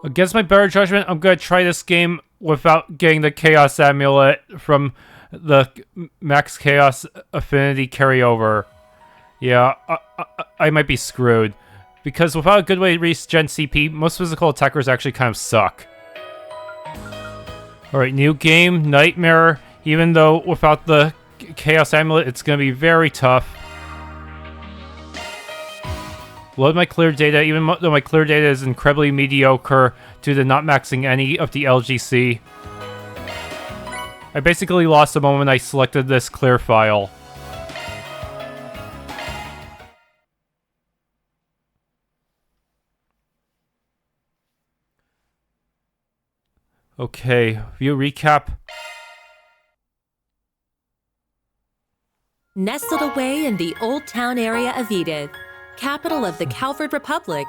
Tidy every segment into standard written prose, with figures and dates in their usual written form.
Against my better judgment, I'm gonna try this game without getting the Chaos Amulet from the Max Chaos Affinity carryover. Yeah, I might be screwed. Because without a good way to regen CP, most physical attackers actually kind of suck. Alright, new game, Nightmare. Even though without the Chaos Amulet, it's gonna be very tough. Load my clear data, even though my clear data is incredibly mediocre due to not maxing any of the LGC. I basically lost the moment I selected this clear file. Okay, view recap. Nestled away in the Old Town area of Edith, capital of the Calvard Republic,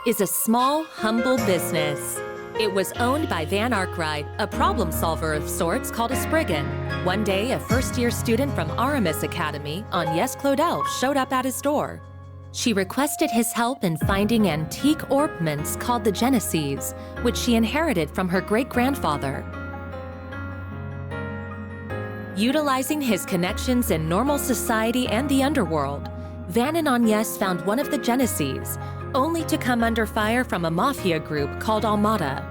is a small, humble business. It was owned by Van Arkwright, a problem solver of sorts called a SPRIGGAN. One day, a first-year student from Aramis Academy, Agnès Claudel, showed up at his door. She requested his help in finding antique ornaments called the Genesis, which she inherited from her great-grandfather. Utilizing his connections in normal society and the underworld, Van and Agnès found one of the Genesis, only to come under fire from a mafia group called Almata.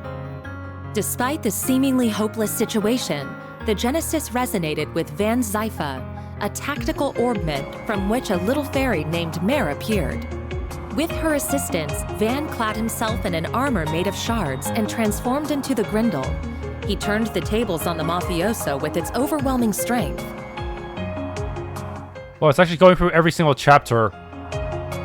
Despite the seemingly hopeless situation, the Genesis resonated with Van's Zypha, a tactical ornament from which a little fairy named Mare appeared. With her assistance, Van clad himself in an armor made of shards and transformed into the Grendel. He turned the tables on the mafioso with its overwhelming strength. Well, it's actually going through every single chapter.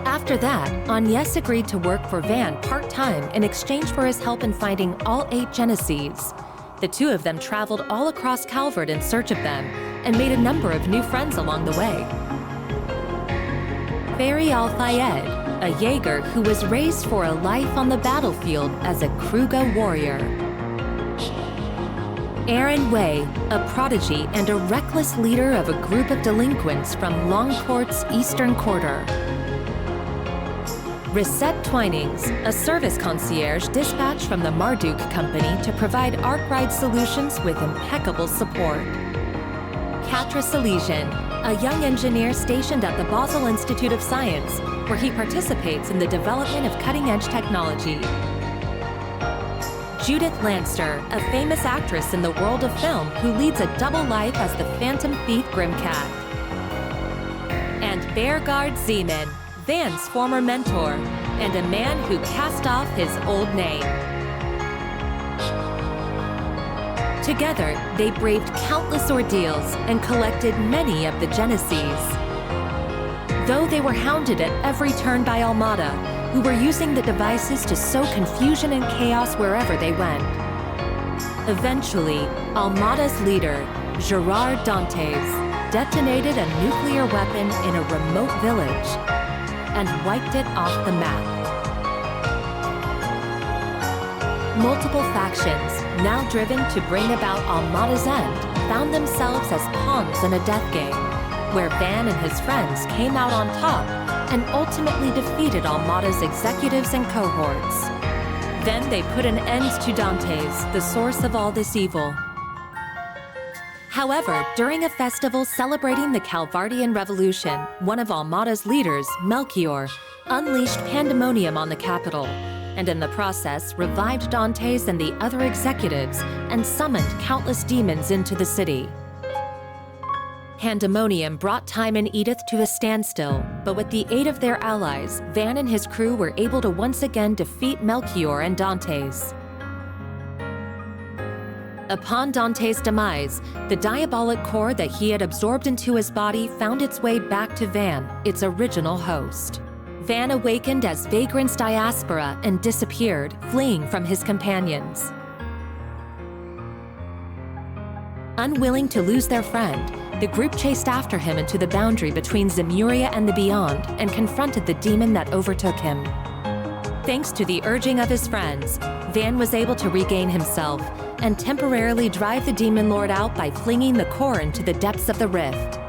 After that, Agnès agreed to work for Van part-time in exchange for his help in finding all 8 Genesis. The two of them traveled all across Calvard in search of them and made a number of new friends along the way. Fairy al-Fayed, a Jaeger who was raised for a life on the battlefield as a Kruga warrior. Aaron Way, a prodigy and a reckless leader of a group of delinquents from Longcourt's Eastern Quarter. Risette Twinings, a service concierge dispatched from the Marduk Company to provide Arkwright solutions with impeccable support. Katra Salesian, a young engineer stationed at the Basel Institute of Science, where he participates in the development of cutting-edge technology. Judith Lanster, a famous actress in the world of film who leads a double life as the Phantom Thief Grimcat. And Beargard Zeman, Van's former mentor, and a man who cast off his old name. Together, they braved countless ordeals and collected many of the Genesis. Though they were hounded at every turn by Almata, who were using the devices to sow confusion and chaos wherever they went. Eventually, Almata's leader, Gerard Dantes, detonated a nuclear weapon in a remote village and wiped it off the map. Multiple factions, now driven to bring about Almata's end, found themselves as pawns in a death game, where Van and his friends came out on top and ultimately defeated Almata's executives and cohorts. Then they put an end to Dantes, the source of all this evil. However, during a festival celebrating the Calvardian Revolution, one of Almata's leaders, Melchior, unleashed pandemonium on the capital, and in the process revived Dantes and the other executives and summoned countless demons into the city. Pandemonium brought time and Edith to a standstill, but with the aid of their allies, Van and his crew were able to once again defeat Melchior and Dantes. Upon Dante's demise, the diabolic core that he had absorbed into his body found its way back to Van, its original host. Van awakened as Vagrant's diaspora and disappeared, fleeing from his companions. Unwilling to lose their friend, the group chased after him into the boundary between Zemuria and the Beyond and confronted the demon that overtook him. Thanks to the urging of his friends, Van was able to regain himself and temporarily drive the Demon Lord out by flinging the core into the depths of the rift.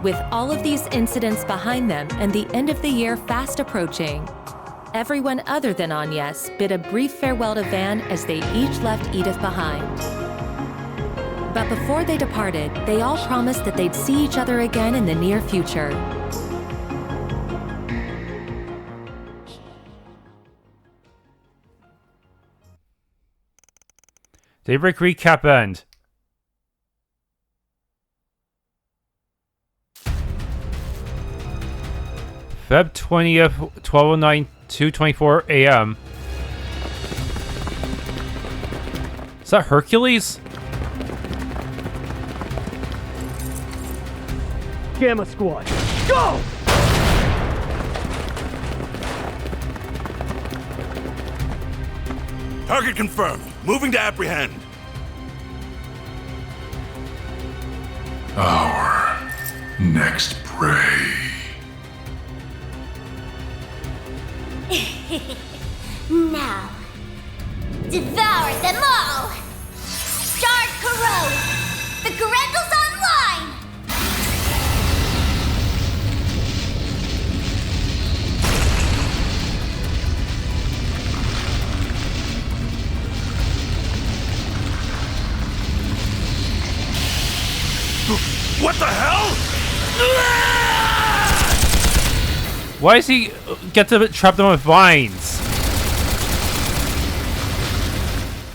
With all of these incidents behind them and the end of the year fast approaching, Everyone other than Agnes bid a brief farewell to Van as they each left Edith behind. But before they departed, they all promised that they'd see each other again in the near future. Daybreak recap end. Feb 20th, 12:09, 2:24 a.m. Is that Hercules? Gamma Squad, go! Target confirmed. Moving to apprehend. Our next prey. Now, devour them all! Start corrode! The Grendel's online! What the hell? Why does he get to trap them with vines?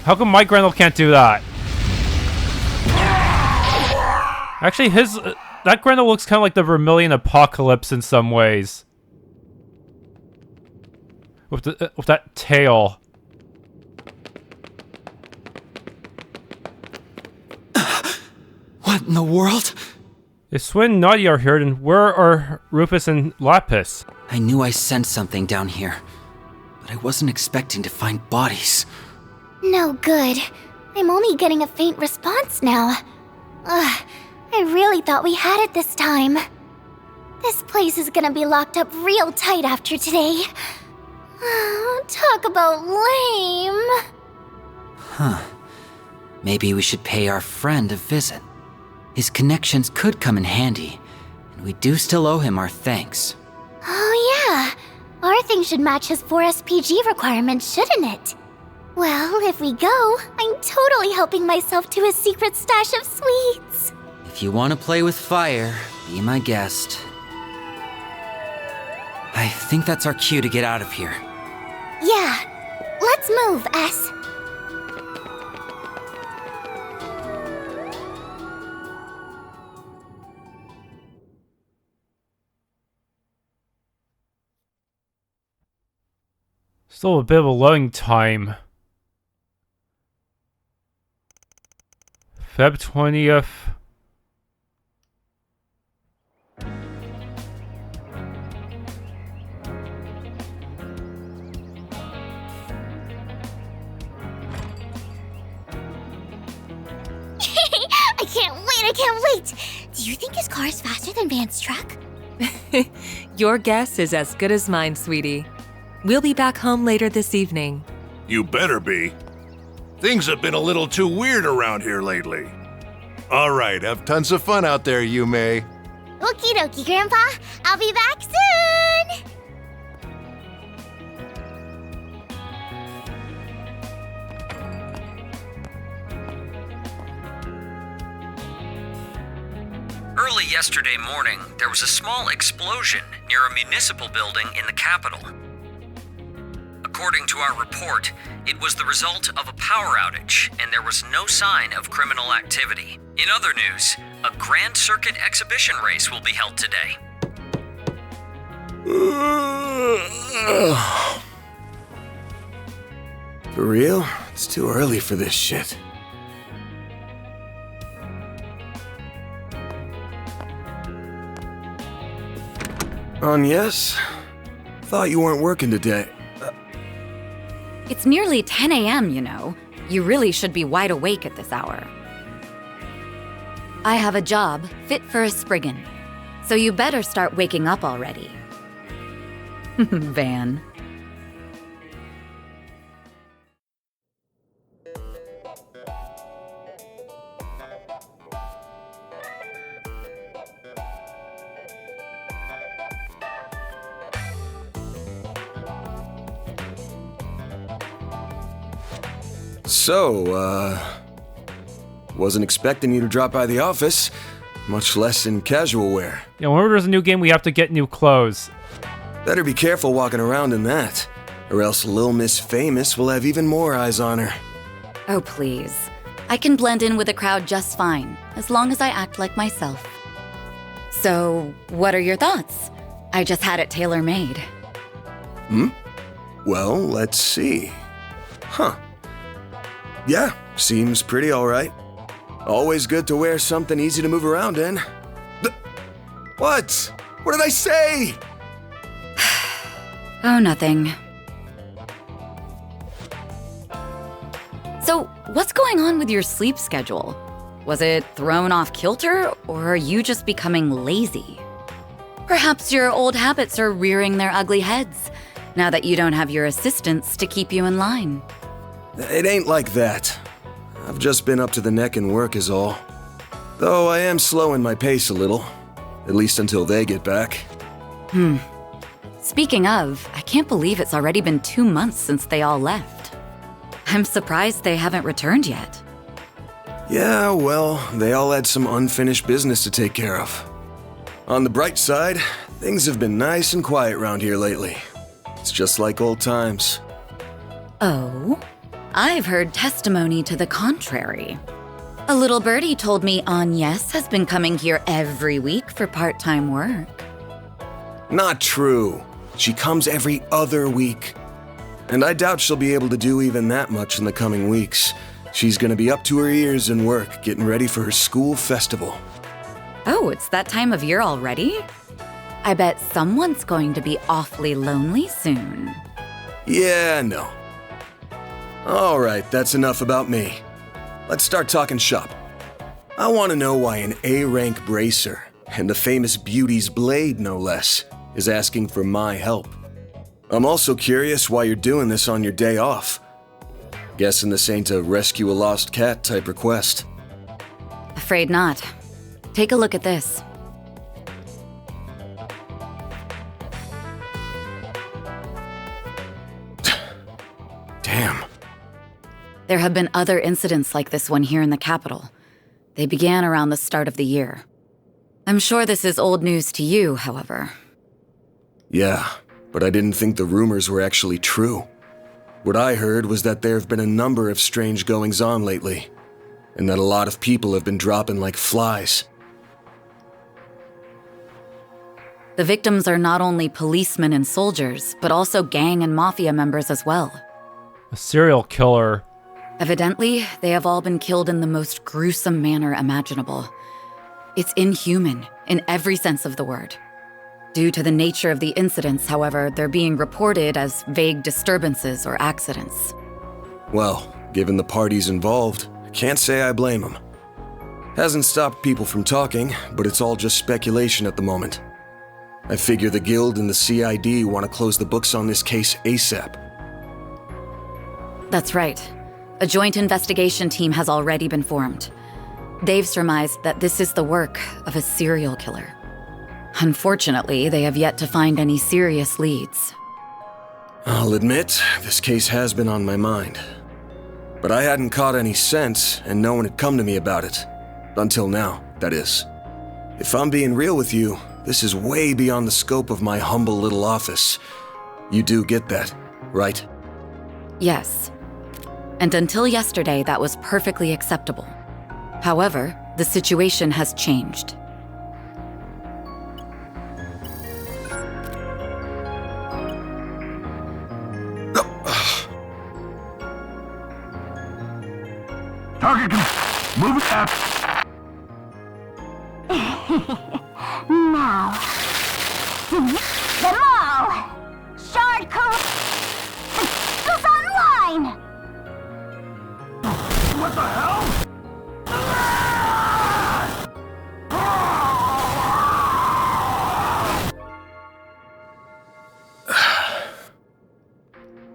How come my Grendel can't do that? Actually, that Grendel looks kind of like the Vermilion Apocalypse in some ways. With that tail. What in the world? If Swin and Nadia are here, then where are Rufus and Lapis? I knew I sensed something down here, but I wasn't expecting to find bodies. No good. I'm only getting a faint response now. Ugh, I really thought we had it this time. This place is gonna be locked up real tight after today. Talk about lame. Huh. Maybe we should pay our friend a visit. His connections could come in handy, and we do still owe him our thanks. Oh yeah, our thing should match his 4 SPG requirements, shouldn't it? Well, if we go, I'm totally helping myself to his secret stash of sweets. If you want to play with fire, be my guest. I think that's our cue to get out of here. Yeah, let's move, S. Still a bit of a loading time. Feb 20th. I can't wait! Do you think his car is faster than Van's truck? Your guess is as good as mine, sweetie. We'll be back home later this evening. You better be. Things have been a little too weird around here lately. All right, have tons of fun out there, Yume. Okie dokie, Grandpa. I'll be back soon! Early yesterday morning, there was a small explosion near a municipal building in the capital. According to our report, it was the result of a power outage, and there was no sign of criminal activity. In other news, a Grand Circuit exhibition race will be held today. For real? It's too early for this shit. Yes? Thought you weren't working today. It's nearly 10 a.m., you know. You really should be wide awake at this hour. I have a job fit for a Spriggan, so you better start waking up already. Van. So, wasn't expecting you to drop by the office, much less in casual wear. Yeah, whenever there's a new game, we have to get new clothes. Better be careful walking around in that, or else Lil Miss Famous will have even more eyes on her. Oh, please. I can blend in with the crowd just fine, as long as I act like myself. So, what are your thoughts? I just had it tailor-made. Well, let's see. Huh. Yeah, seems pretty alright. Always good to wear something easy to move around in. What? What did I say? Oh, nothing. So, what's going on with your sleep schedule? Was it thrown off kilter, or are you just becoming lazy? Perhaps your old habits are rearing their ugly heads, now that you don't have your assistants to keep you in line. It ain't like that. I've just been up to the neck in work is all. Though I am slowing my pace a little, at least until they get back. Speaking of, I can't believe it's already been 2 months since they all left. I'm surprised they haven't returned yet. Yeah, well, they all had some unfinished business to take care of. On the bright side, things have been nice and quiet around here lately. It's just like old times. Oh? I've heard testimony to the contrary. A little birdie told me Agnes has been coming here every week for part-time work. Not true. She comes every other week. And I doubt she'll be able to do even that much in the coming weeks. She's gonna be up to her ears in work, getting ready for her school festival. Oh, it's that time of year already? I bet someone's going to be awfully lonely soon. Yeah, no. All right, that's enough about me. Let's start talking shop. I want to know why an A-rank bracer, and the famous Beauty's Blade no less, is asking for my help. I'm also curious why you're doing this on your day off. Guessing this ain't a rescue a lost cat type request. Afraid not. Take a look at this. Damn. There have been other incidents like this one here in the capital. They began around the start of the year. I'm sure this is old news to you, however. Yeah, but I didn't think the rumors were actually true. What I heard was that there have been a number of strange goings-on lately, and that a lot of people have been dropping like flies. The victims are not only policemen and soldiers, but also gang and mafia members as well. A serial killer. Evidently, they have all been killed in the most gruesome manner imaginable. It's inhuman, in every sense of the word. Due to the nature of the incidents, however, they're being reported as vague disturbances or accidents. Well, given the parties involved, I can't say I blame them. Hasn't stopped people from talking, but it's all just speculation at the moment. I figure the Guild and the CID want to close the books on this case ASAP. That's right. A joint investigation team has already been formed. They've surmised that this is the work of a serial killer. Unfortunately, they have yet to find any serious leads. I'll admit, this case has been on my mind. But I hadn't caught any sense, and no one had come to me about it. Until now, that is. If I'm being real with you, this is way beyond the scope of my humble little office. You do get that, right? Yes. And until yesterday, that was perfectly acceptable. However, the situation has changed. Target, move it up. Now, them all! Shard goes online! What the hell?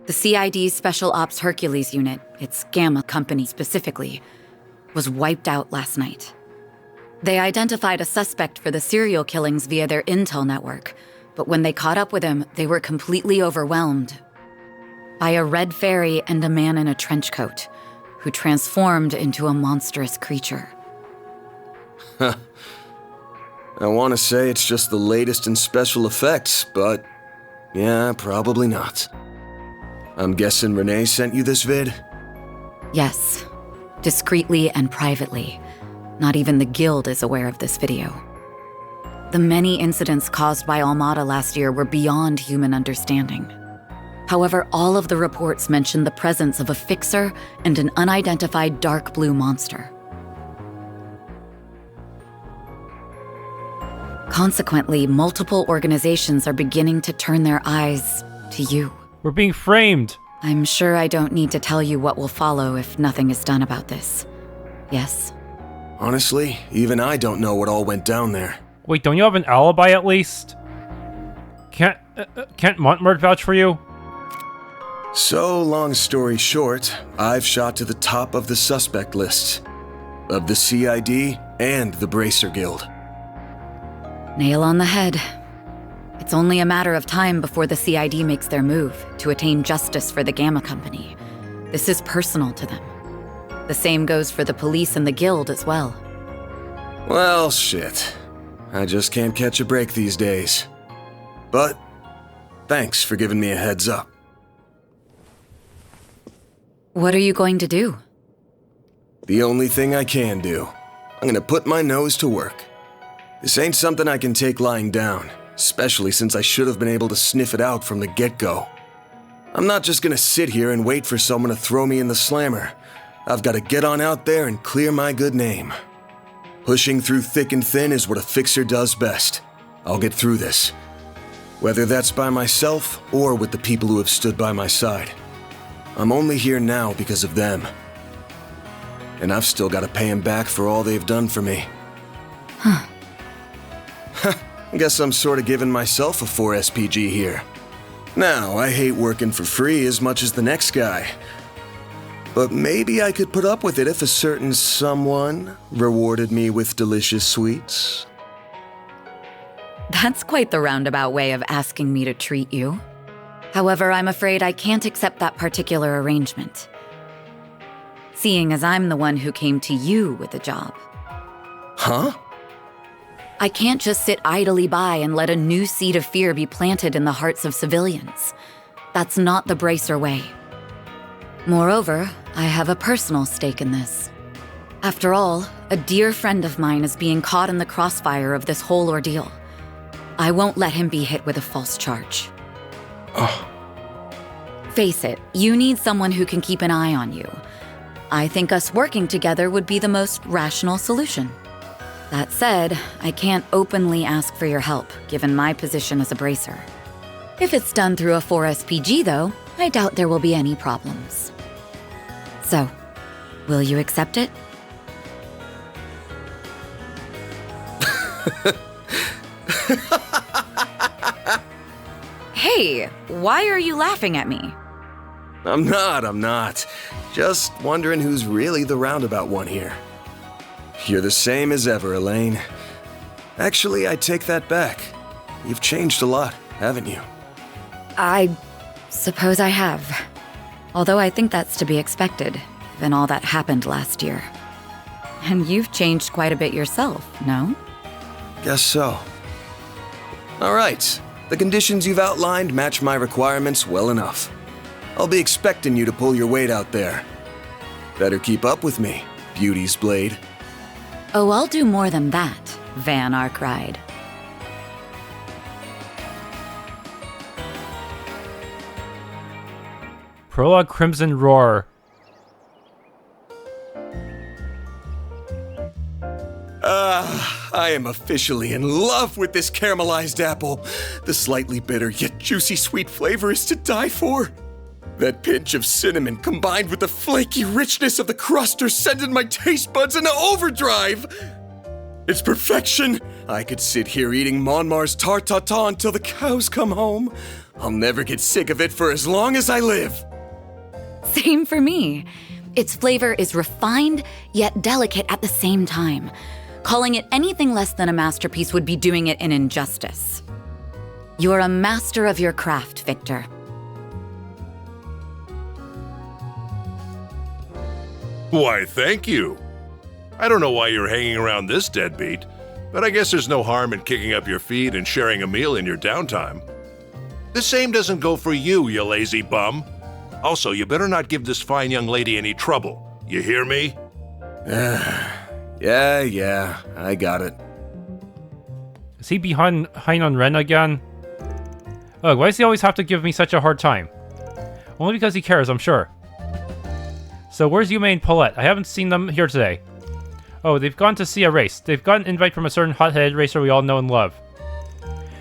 The CID's Special Ops Hercules unit, its Gamma company specifically, was wiped out last night. They identified a suspect for the serial killings via their intel network, but when they caught up with him, they were completely overwhelmed by a red fairy and a man in a trench coat, who transformed into a monstrous creature. I want to say it's just the latest in special effects, but yeah, probably not. I'm guessing Renee sent you this vid? Yes, discreetly and privately. Not even the Guild is aware of this video. The many incidents caused by Almata last year were beyond human understanding. However, all of the reports mention the presence of a fixer and an unidentified dark blue monster. Consequently, multiple organizations are beginning to turn their eyes to you. We're being framed. I'm sure I don't need to tell you what will follow if nothing is done about this. Yes? Honestly, even I don't know what all went down there. Wait, don't you have an alibi at least? Can't Montmort vouch for you? So, long story short, I've shot to the top of the suspect list. Of the CID and the Bracer Guild. Nail on the head. It's only a matter of time before the CID makes their move to attain justice for the Gamma Company. This is personal to them. The same goes for the police and the Guild as well. Well, shit. I just can't catch a break these days. But, thanks for giving me a heads up. What are you going to do? The only thing I can do. I'm gonna put my nose to work. This ain't something I can take lying down, especially since I should have been able to sniff it out from the get-go. I'm not just gonna sit here and wait for someone to throw me in the slammer. I've gotta get on out there and clear my good name. Pushing through thick and thin is what a fixer does best. I'll get through this. Whether that's by myself or with the people who have stood by my side. I'm only here now because of them. And I've still gotta pay them back for all they've done for me. Huh. Guess I'm sort of giving myself a 4 SPG here. Now, I hate working for free as much as the next guy. But maybe I could put up with it if a certain someone rewarded me with delicious sweets. That's quite the roundabout way of asking me to treat you. However, I'm afraid I can't accept that particular arrangement. Seeing as I'm the one who came to you with the job. Huh? I can't just sit idly by and let a new seed of fear be planted in the hearts of civilians. That's not the Bracer way. Moreover, I have a personal stake in this. After all, a dear friend of mine is being caught in the crossfire of this whole ordeal. I won't let him be hit with a false charge. Oh. Face it, you need someone who can keep an eye on you. I think us working together would be the most rational solution. That said, I can't openly ask for your help, given my position as a Bracer. If it's done through a 4 SPG, though, I doubt there will be any problems. So, will you accept it? Hey, why are you laughing at me? I'm not. Just wondering who's really the roundabout one here. You're the same as ever, Elaine. Actually, I take that back. You've changed a lot, haven't you? I suppose I have. Although I think that's to be expected, given all that happened last year. And you've changed quite a bit yourself, no? Guess so. All right. The conditions you've outlined match my requirements well enough. I'll be expecting you to pull your weight out there. Better keep up with me, Beauty's Blade. Oh, I'll do more than that, Van Arkride. Prologue Crimson Roar. I am officially in love with this caramelized apple. The slightly bitter yet juicy sweet flavor is to die for. That pinch of cinnamon combined with the flaky richness of the crust are sending my taste buds into overdrive. It's perfection. I could sit here eating Monmar's tart tatin until the cows come home. I'll never get sick of it for as long as I live. Same for me. Its flavor is refined, yet delicate at the same time. Calling it anything less than a masterpiece would be doing it an injustice. You're a master of your craft, Victor. Why, thank you. I don't know why you're hanging around this deadbeat, but I guess there's no harm in kicking up your feet and sharing a meal in your downtime. The same doesn't go for you, you lazy bum. Also, you better not give this fine young lady any trouble. You hear me? Yeah, I got it. Is he behind on Ren again? Ugh, why does he always have to give me such a hard time? Only because he cares, I'm sure. So where's Yume and Paulette? I haven't seen them here today. Oh, they've gone to see a race. They've got an invite from a certain hot-headed racer we all know and love.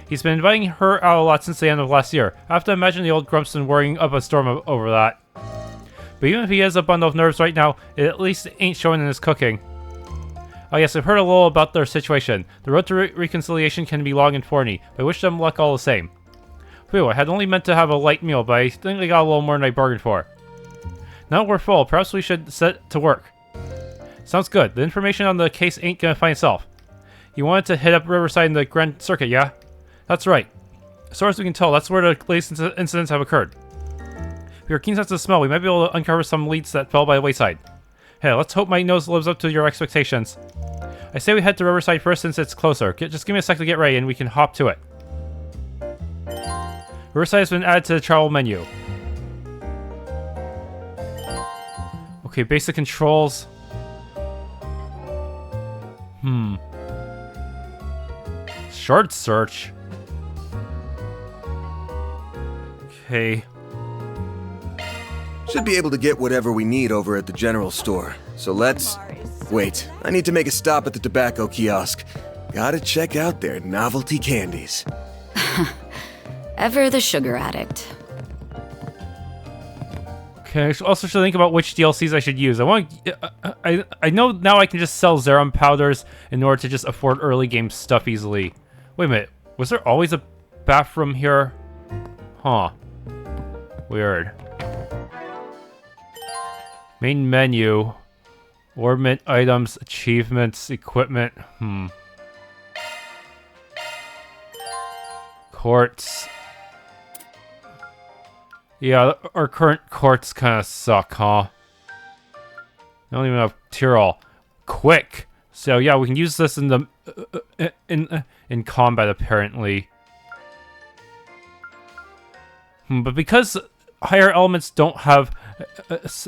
He's been inviting her out a lot since the end of last year. I have to imagine the old grump's been worrying up a storm over that. But even if he has a bundle of nerves right now, it at least ain't showing in his cooking. Oh yes, I've heard a little about their situation. The road to reconciliation can be long and thorny, but I wish them luck all the same. Phew, I had only meant to have a light meal, but I think I got a little more than I bargained for. Now that we're full, perhaps we should set to work. Sounds good. The information on the case ain't gonna find itself. You wanted to hit up Riverside in the Grand Circuit, yeah? That's right. As far as we can tell, that's where the latest incidents have occurred. With your keen sense of smell, we might be able to uncover some leads that fell by the wayside. Hey, let's hope my nose lives up to your expectations. I say we head to Riverside first since it's closer. Just give me a sec to get ready and we can hop to it. Riverside has been added to the travel menu. Okay, basic controls. Short search. Okay. Should be able to get whatever we need over at the general store. So let's... Wait, I need to make a stop at the tobacco kiosk. Gotta check out their novelty candies. Ever the sugar addict. Okay, I also should think about which DLCs I should use. I know now I can just sell Zerum powders in order to just afford early game stuff easily. Wait a minute, was there always a bathroom here? Huh. Weird. Main menu. Ornament items, achievements, equipment. Courts. Yeah, our current courts kind of suck, huh? I don't even have Tyrell. Quick! So yeah, we can use this in the in combat apparently. But because higher elements don't have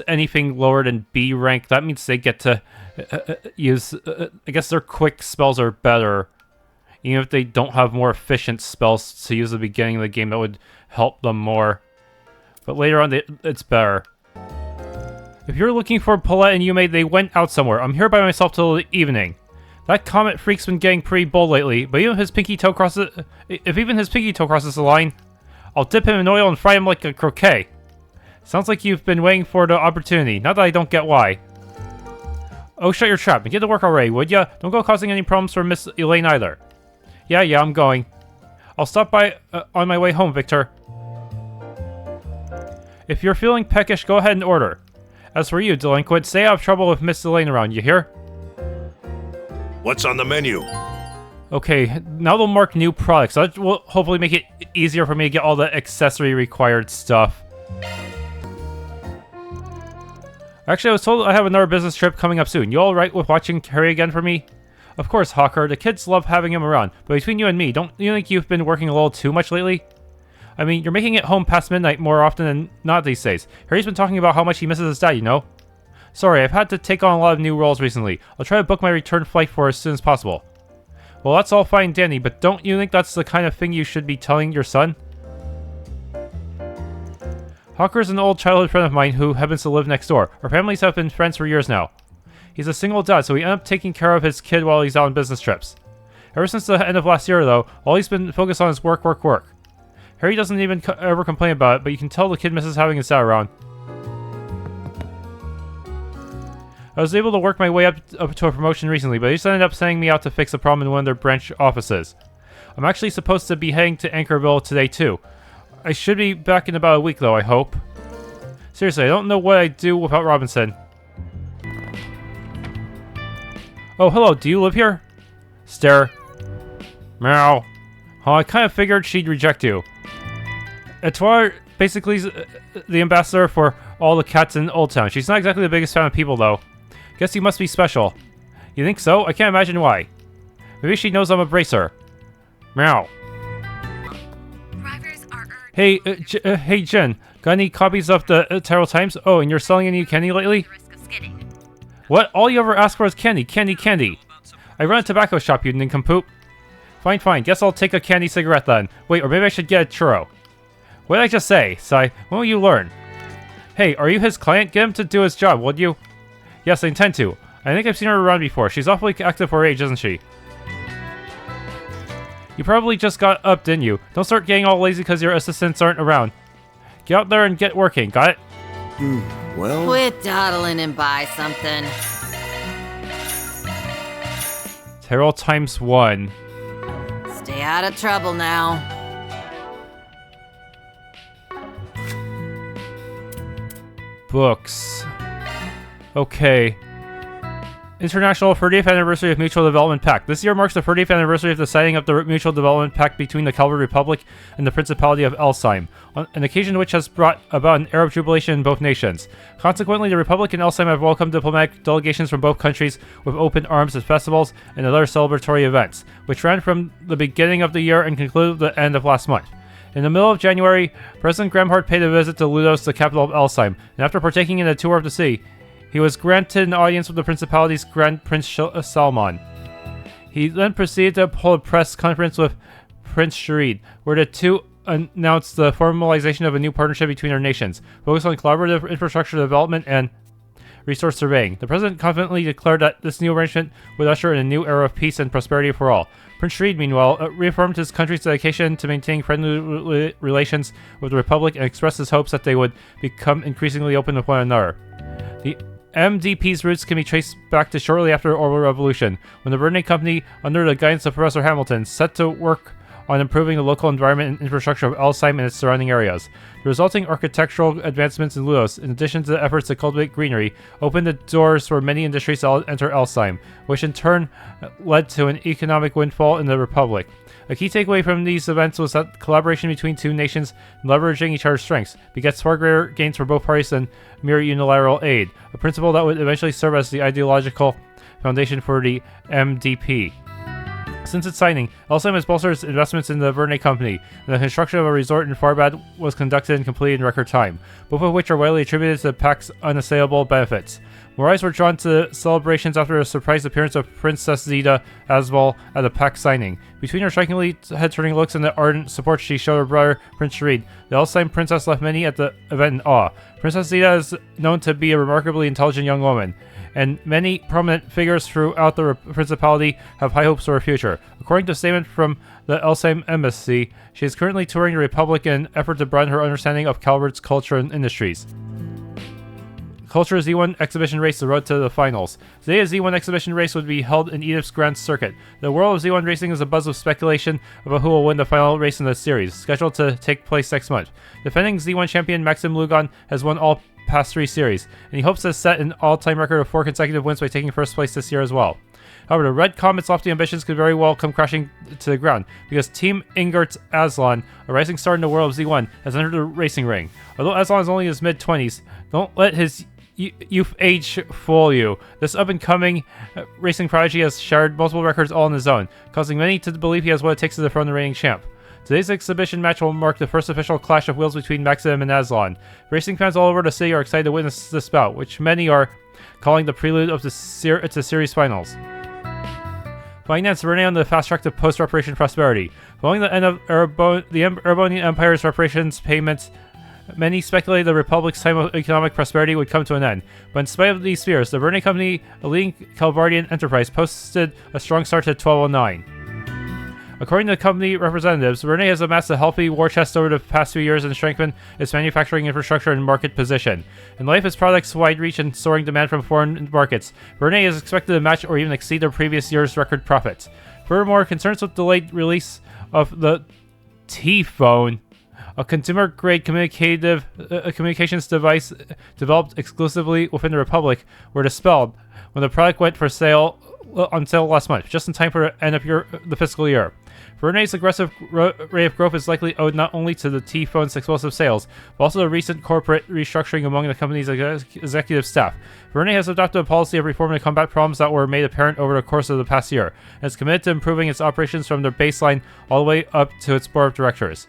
anything lower than B rank, that means they get to use. I guess their quick spells are better, even if they don't have more efficient spells to use at the beginning of the game. That would help them more. But later on, it's better. If you're looking for Paulette and Yume, they went out somewhere. I'm here by myself till the evening. That comet freak's been getting pretty bold lately, but even if his pinky toe crosses the line, I'll dip him in oil and fry him like a croquet. Sounds like you've been waiting for the opportunity. Not that I don't get why. Oh, shut your trap and get to work already, would ya? Don't go causing any problems for Miss Elaine either. Yeah, I'm going. I'll stop by on my way home, Victor. If you're feeling peckish, go ahead and order. As for you, delinquent, stay out of trouble with Miss Elaine around, you hear? What's on the menu? Okay, now they'll mark new products. That will hopefully make it easier for me to get all the accessory required stuff. Actually, I was told I have another business trip coming up soon. You alright with watching Harry again for me? Of course, Hawker. The kids love having him around. But between you and me, don't you think you've been working a little too much lately? I mean, you're making it home past midnight more often than not these days. Harry's been talking about how much he misses his dad, you know? Sorry, I've had to take on a lot of new roles recently. I'll try to book my return flight for as soon as possible. Well, that's all fine and dandy, but don't you think that's the kind of thing you should be telling your son? Hawker's an old childhood friend of mine who happens to live next door. Our families have been friends for years now. He's a single dad, so he ended up taking care of his kid while he's out on business trips. Ever since the end of last year, though, all he's been focused on is work. Harry doesn't even ever complain about it, but you can tell the kid misses having his dad around. I was able to work my way up to a promotion recently, but he just ended up sending me out to fix a problem in one of their branch offices. I'm actually supposed to be heading to Anchorville today, too. I should be back in about a week, though, I hope. Seriously, I don't know what I'd do without Robinson. Oh, hello, do you live here? Stare. Meow. Oh, I kind of figured she'd reject you. Etoile basically is the ambassador for all the cats in Old Town. She's not exactly the biggest fan of people, though. Guess you must be special. You think so? I can't imagine why. Maybe she knows I'm a bracer. Meow. Hey, hey Jen, got any copies of the Tyrell Times? Oh, and you're selling any candy lately? What? All you ever ask for is candy, candy, candy. I run a tobacco shop, you nincompoop. Fine, fine. Guess I'll take a candy cigarette then. Wait, or maybe I should get a churro. What did I just say? Sigh. When will you learn? Hey, are you his client? Get him to do his job, would you? Yes, I intend to. I think I've seen her around before. She's awfully active for her age, isn't she? You probably just got up, didn't you? Don't start getting all lazy because your assistants aren't around. Get out there and get working, got it? Well... Quit dawdling and buy something. Tyrell times 1. Stay out of trouble now. Books. Okay. International 30th Anniversary of Mutual Development Pact. This year marks the 30th anniversary of the signing of the Mutual Development Pact between the Calvary Republic and the Principality of Elsheim, an occasion which has brought about an Arab jubilation in both nations. Consequently, the Republic and Elsheim have welcomed diplomatic delegations from both countries with open arms at festivals and other celebratory events, which ran from the beginning of the year and concluded at the end of last month. In the middle of January, President Gramhart paid a visit to Ludos, the capital of Elsheim, and after partaking in a tour of the city, he was granted an audience with the Principality's Grand Prince Salman. He then proceeded to hold a press conference with Prince Sharid, where the two announced the formalization of a new partnership between their nations, focused on collaborative infrastructure development and resource surveying. The president confidently declared that this new arrangement would usher in a new era of peace and prosperity for all. Prince Sharid, meanwhile, reaffirmed his country's dedication to maintaining friendly relations with the Republic and expressed his hopes that they would become increasingly open with one another. The MDP's roots can be traced back to shortly after the Orbital Revolution, when the Verne Company, under the guidance of Professor Hamilton, set to work on improving the local environment and infrastructure of Elsheim and its surrounding areas. The resulting architectural advancements in Ludos, in addition to the efforts to cultivate greenery, opened the doors for many industries to enter Elsheim, which in turn led to an economic windfall in the Republic. A key takeaway from these events was that collaboration between two nations, leveraging each other's strengths, begets far greater gains for both parties than mere unilateral aid, a principle that would eventually serve as the ideological foundation for the MDP. Since its signing, Elsheim has bolstered its investments in the Verne Company, and the construction of a resort in Farbad was conducted and completed in record time, both of which are widely attributed to the Pact's unassailable benefits. More eyes were drawn to celebrations after the surprise appearance of Princess Zita Asval at the Pact signing. Between her strikingly head-turning looks and the ardent support she showed her brother, Prince Sharid, the Elsheim princess left many at the event in awe. Princess Zita is known to be a remarkably intelligent young woman, and many prominent figures throughout the Principality have high hopes for her future. According to a statement from the Elsheim Embassy, she is currently touring the Republic in an effort to broaden her understanding of Calvert's culture and industries. Culture Z1 Exhibition Race, the road to the finals. Today, a Z1 Exhibition Race would be held in Edith's Grand Circuit. The world of Z1 racing is a buzz of speculation about who will win the final race in the series, scheduled to take place next month. Defending Z1 champion Maxim Lugan has won all past 3 series, and he hopes to set an all-time record of 4 consecutive wins by taking first place this year as well. However, the Red Comet's lofty ambitions could very well come crashing to the ground, because Team Ingert's Aslan, a rising star in the world of Z1, has entered the racing ring. Although Aslan is only in his mid-20s, don't let his youth age fool you. This up-and-coming racing prodigy has shattered multiple records all on his own, causing many to believe he has what it takes to dethrone the reigning champ. Today's exhibition match will mark the first official clash of wheels between Maxim and Aslan. Racing fans all over the city are excited to witness this bout, which many are calling the prelude of the series finals. Finance running on the fast track to post-reparation prosperity. Following the end of the Erebonian Empire's reparations payments, many speculated the Republic's time of economic prosperity would come to an end. But in spite of these fears, the Verne Company, a leading Calvardian enterprise, posted a strong start to 1209. According to the company representatives, Verne has amassed a healthy war chest over the past few years and strengthened its manufacturing infrastructure and market position. In light of its products' wide reach and soaring demand from foreign markets, Verne is expected to match or even exceed the previous year's record profits. Furthermore, concerns with delayed release of the T-Phone, a consumer-grade communications device developed exclusively within the Republic, were dispelled when the product went for sale on sale last month, just in time for the end of the fiscal year. Verne's aggressive rate of growth is likely owed not only to the T-Phone's explosive sales, but also the recent corporate restructuring among the company's executive staff. Verne has adopted a policy of reforming to combat problems that were made apparent over the course of the past year, and is committed to improving its operations from their baseline all the way up to its board of directors.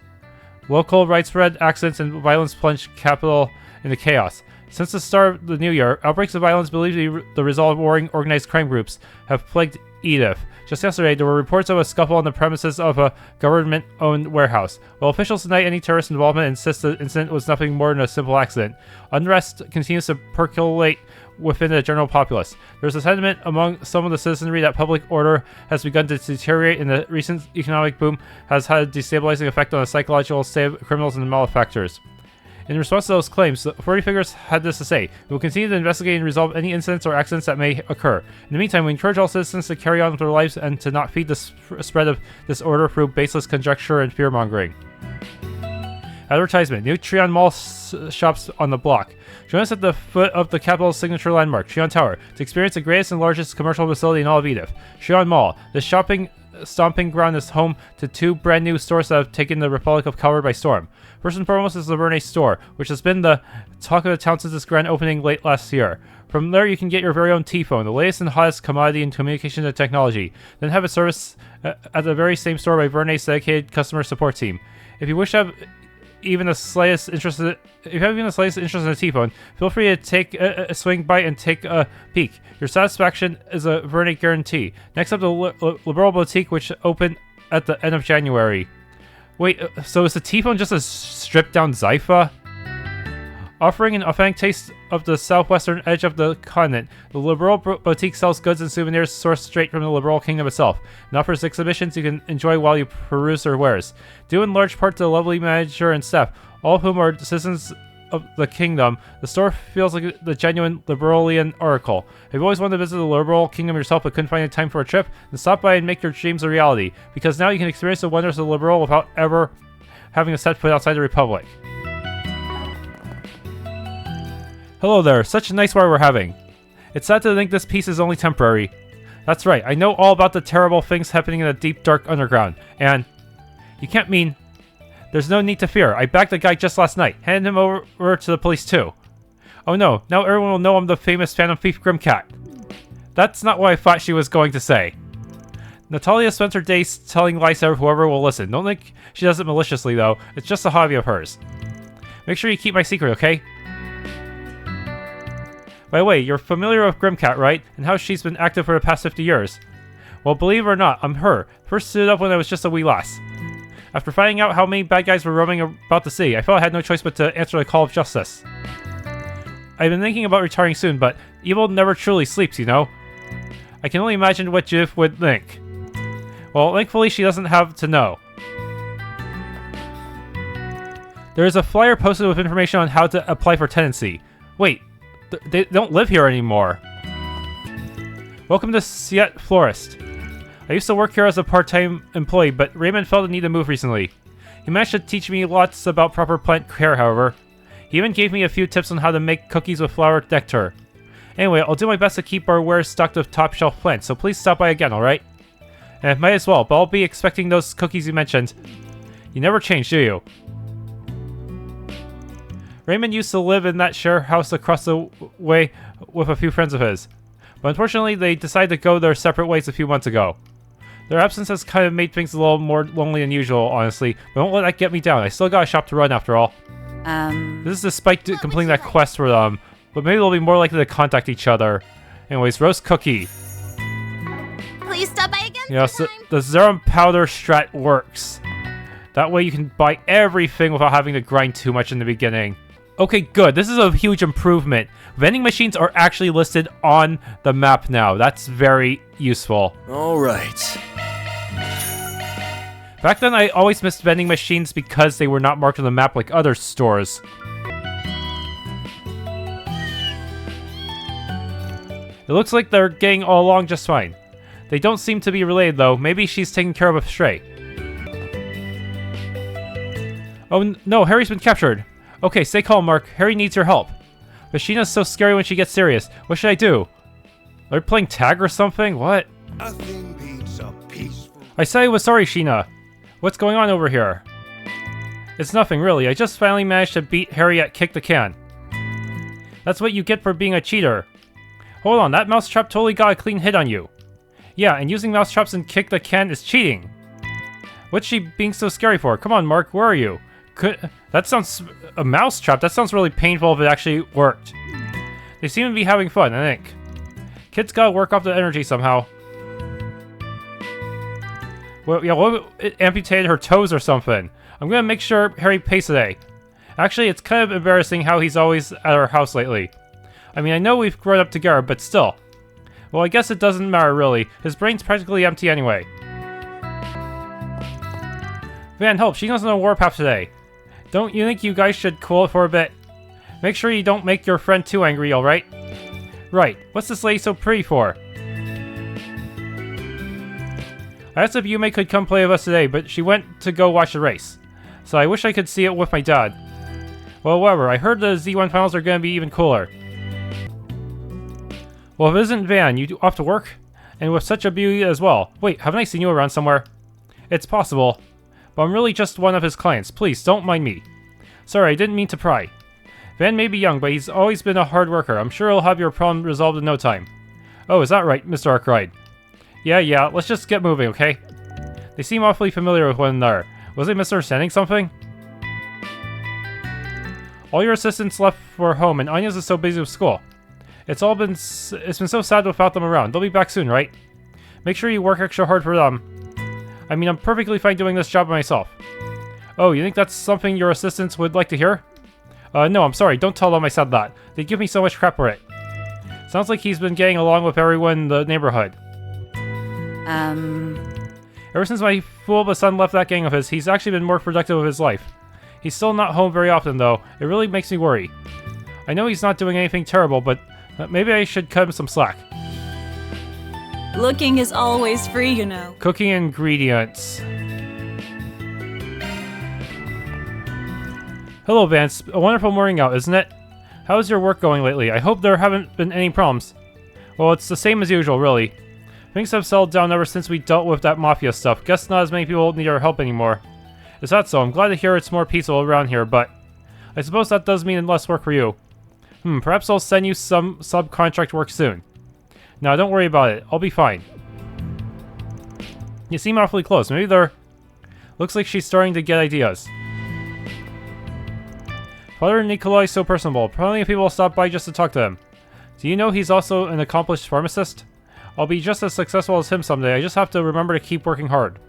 Local widespread accidents and violence plunged capital into chaos. Since the start of the new year, outbreaks of violence believed to be the result of warring organized crime groups have plagued Edith. Just yesterday, there were reports of a scuffle on the premises of a government-owned warehouse. While officials deny any terrorist involvement and insist the incident was nothing more than a simple accident, unrest continues to percolate within the general populace. There's a sentiment among some of the citizenry that public order has begun to deteriorate, and the recent economic boom has had a destabilizing effect on the psychological state of criminals and malefactors. In response to those claims, the authority figures had this to say: "We will continue to investigate and resolve any incidents or accidents that may occur. In the meantime, we encourage all citizens to carry on with their lives and to not feed the spread of disorder through baseless conjecture and fear-mongering." Advertisement: New Treon Mall shops on the block. Join us at the foot of the capital's signature landmark, Treon Tower, to experience the greatest and largest commercial facility in all of Edith. Treon Mall. This stomping ground is home to 2 brand new stores that have taken the Republic of Coward by storm. First and foremost is the Verne store, which has been the talk of the town since its grand opening late last year. From there, you can get your very own T-Phone, the latest and hottest commodity in communication and technology, then have it serviced at the very same store by Verne's dedicated customer support team. If you wish to have even the slightest interest in a T-Phone, feel free to take a swing by and take a peek. Your satisfaction is a Verne guarantee. Next up, the Liberal Boutique, which opened at the end of January. Wait, so is the T-Phone just a stripped-down Zypha? Offering an authentic taste of the southwestern edge of the continent, the Liberal Boutique sells goods and souvenirs sourced straight from the Liberal Kingdom itself, and offers exhibitions you can enjoy while you peruse their wares. Due in large part to the lovely manager and staff, all of whom are citizens of the kingdom, the store feels like the genuine Liberalian oracle. If you've always wanted to visit the Liberal Kingdom yourself but couldn't find any time for a trip, then stop by and make your dreams a reality, because now you can experience the wonders of the Liberal without ever having to set foot outside the Republic. Hello there, such a nice ride we're having. It's sad to think this peace is only temporary. That's right, I know all about the terrible things happening in the deep dark underground, and you can't mean there's no need to fear. I bagged the guy just last night, handed him over to the police too. Oh no, now everyone will know I'm the famous Phantom Thief Grimcat. That's not what I thought she was going to say. Natalia spends her days telling lies to whoever will listen. Don't think she does it maliciously though, it's just a hobby of hers. Make sure you keep my secret, okay? By the way, you're familiar with Grimcat, right? And how she's been active for the past 50 years. Well, believe it or not, I'm her. First stood up when I was just a wee lass. After finding out how many bad guys were roaming about the city, I felt I had no choice but to answer the call of justice. I've been thinking about retiring soon, but evil never truly sleeps, you know? I can only imagine what Judith would think. Well, thankfully she doesn't have to know. There is a flyer posted with information on how to apply for tenancy. Wait, they don't live here anymore. Welcome to Siet Florist. I used to work here as a part-time employee, but Raymond felt the need to move recently. He managed to teach me lots about proper plant care, however. He even gave me a few tips on how to make cookies with flower nectar. Anyway, I'll do my best to keep our wares stocked with top-shelf plants, so please stop by again, alright? Might as well, but I'll be expecting those cookies you mentioned. You never change, do you? Raymond used to live in that share house across the way with a few friends of his. But unfortunately, they decided to go their separate ways a few months ago. Their absence has kind of made things a little more lonely than usual, honestly. But don't let that get me down. I still got a shop to run, after all. This is despite completing that quest for them. But maybe they'll be more likely to contact each other. Anyways, roast cookie. Please stop by again. Yes, the Zerum powder strat works. That way you can buy everything without having to grind too much in the beginning. Okay, good. This is a huge improvement. Vending machines are actually listed on the map now. That's very useful. Alright. Back then, I always missed vending machines because they were not marked on the map like other stores. It looks like they're getting all along just fine. They don't seem to be related, though. Maybe she's taking care of a stray. Oh, no, Harry's been captured. Okay, stay calm, Mark. Harry needs your help. But Sheena's so scary when she gets serious. What should I do? Are they playing tag or something? What? Nothing beats a peaceful... I said I was sorry, Sheena. What's going on over here? It's nothing, really. I just finally managed to beat Harry at Kick the Can. That's what you get for being a cheater. Hold on, that mousetrap totally got a clean hit on you. Yeah, and using mousetraps and Kick the Can is cheating. What's she being so scary for? Come on, Mark, where are you? That sounds... a mousetrap? That sounds really painful if it actually worked. They seem to be having fun, I think. Kids gotta work off the energy somehow. Well, yeah, what if it amputated her toes or something? I'm gonna make sure Harry pays today. Actually, it's kind of embarrassing how he's always at our house lately. I mean, I know we've grown up together, but still. Well, I guess it doesn't matter, really. His brain's practically empty anyway. Van, help, she doesn't know Warpath today. Don't you think you guys should cool it for a bit? Make sure you don't make your friend too angry, alright? Right, what's this lady so pretty for? I asked if Yume could come play with us today, but she went to go watch the race. So I wish I could see it with my dad. Well, whatever, I heard the Z1 finals are gonna be even cooler. Well, if it isn't Van, you off to work? And with such a beauty as well. Wait, haven't I seen you around somewhere? It's possible. But I'm really just one of his clients. Please, don't mind me. Sorry, I didn't mean to pry. Van may be young, but he's always been a hard worker. I'm sure he'll have your problem resolved in no time. Oh, is that right, Mr. Arkwright? Yeah, let's just get moving, okay? They seem awfully familiar with one another. Was I misunderstanding something? All your assistants left for home, and Anya's is so busy with school. It's been so sad without them around. They'll be back soon, right? Make sure you work extra hard for them. I mean, I'm perfectly fine doing this job by myself. Oh, you think that's something your assistants would like to hear? No, I'm sorry. Don't tell them I said that. They give me so much crap for it. Sounds like he's been getting along with everyone in the neighborhood. Ever since my fool of a son left that gang of his, he's actually been more productive with his life. He's still not home very often, though. It really makes me worry. I know he's not doing anything terrible, but maybe I should cut him some slack. Looking is always free, you know. Cooking ingredients. Hello, Vance. A wonderful morning out, isn't it? How's your work going lately? I hope there haven't been any problems. Well, it's the same as usual, really. Things have settled down ever since we dealt with that mafia stuff. Guess not as many people need our help anymore. Is that so? I'm glad to hear it's more peaceful around here, but I suppose that does mean less work for you. Perhaps I'll send you some subcontract work soon. No, don't worry about it. I'll be fine. You seem awfully close. Maybe they're... Looks like she's starting to get ideas. Father Nikolai is so personable. Plenty of people will stop by just to talk to him. Do you know he's also an accomplished pharmacist? I'll be just as successful as him someday. I just have to remember to keep working hard.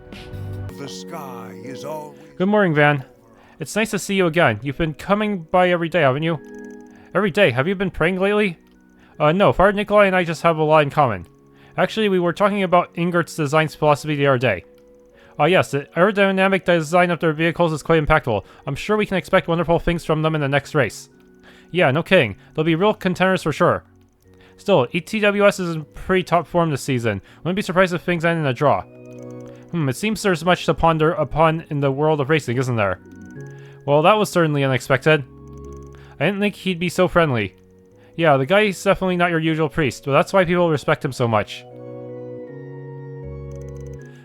The sky is always... Good morning, Van. It's nice to see you again. You've been coming by every day, haven't you? Every day? Have you been praying lately? No. Father Nikolai and I just have a lot in common. Actually, we were talking about Ingert's design philosophy the other day. Yes, the aerodynamic design of their vehicles is quite impactful. I'm sure we can expect wonderful things from them in the next race. Yeah, no kidding. They'll be real contenders for sure. Still, ETWS is in pretty top form this season. Wouldn't be surprised if things end in a draw. It seems there's much to ponder upon in the world of racing, isn't there? Well, that was certainly unexpected. I didn't think he'd be so friendly. Yeah, the guy's definitely not your usual priest, but that's why people respect him so much.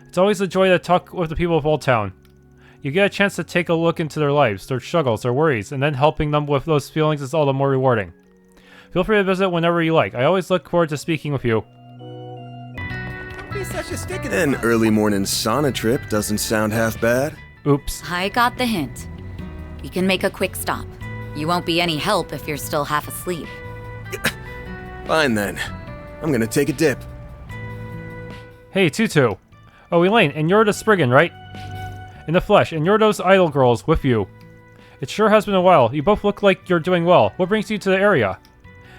It's always a joy to talk with the people of Old Town. You get a chance to take a look into their lives, their struggles, their worries, and then helping them with those feelings is all the more rewarding. Feel free to visit whenever you like. I always look forward to speaking with you. He's such a stick in the An mud. early morning sauna trip doesn't sound half bad. Oops. I got the hint. We can make a quick stop. You won't be any help if you're still half asleep. Fine then. I'm gonna take a dip. Hey, Tutu. Oh, Elaine, and you're the Spriggan, right? In the flesh, and you're those idol girls with you. It sure has been a while. You both look like you're doing well. What brings you to the area?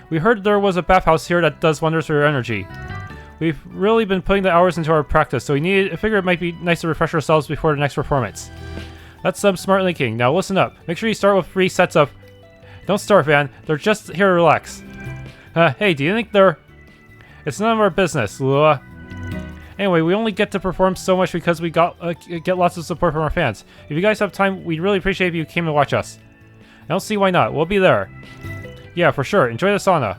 We heard there was a bathhouse here that does wonders for your energy. We've really been putting the hours into our practice, so I figured it might be nice to refresh ourselves before the next performance. That's some smart thinking. Now listen up. Make sure you start with 3 sets of... Don't start, Van. They're just here to relax. Hey, do you think they're... It's none of our business, Lua. Anyway, we only get to perform so much because we get lots of support from our fans. If you guys have time, we'd really appreciate if you came to watch us. I don't see why not. We'll be there. Yeah, for sure. Enjoy the sauna.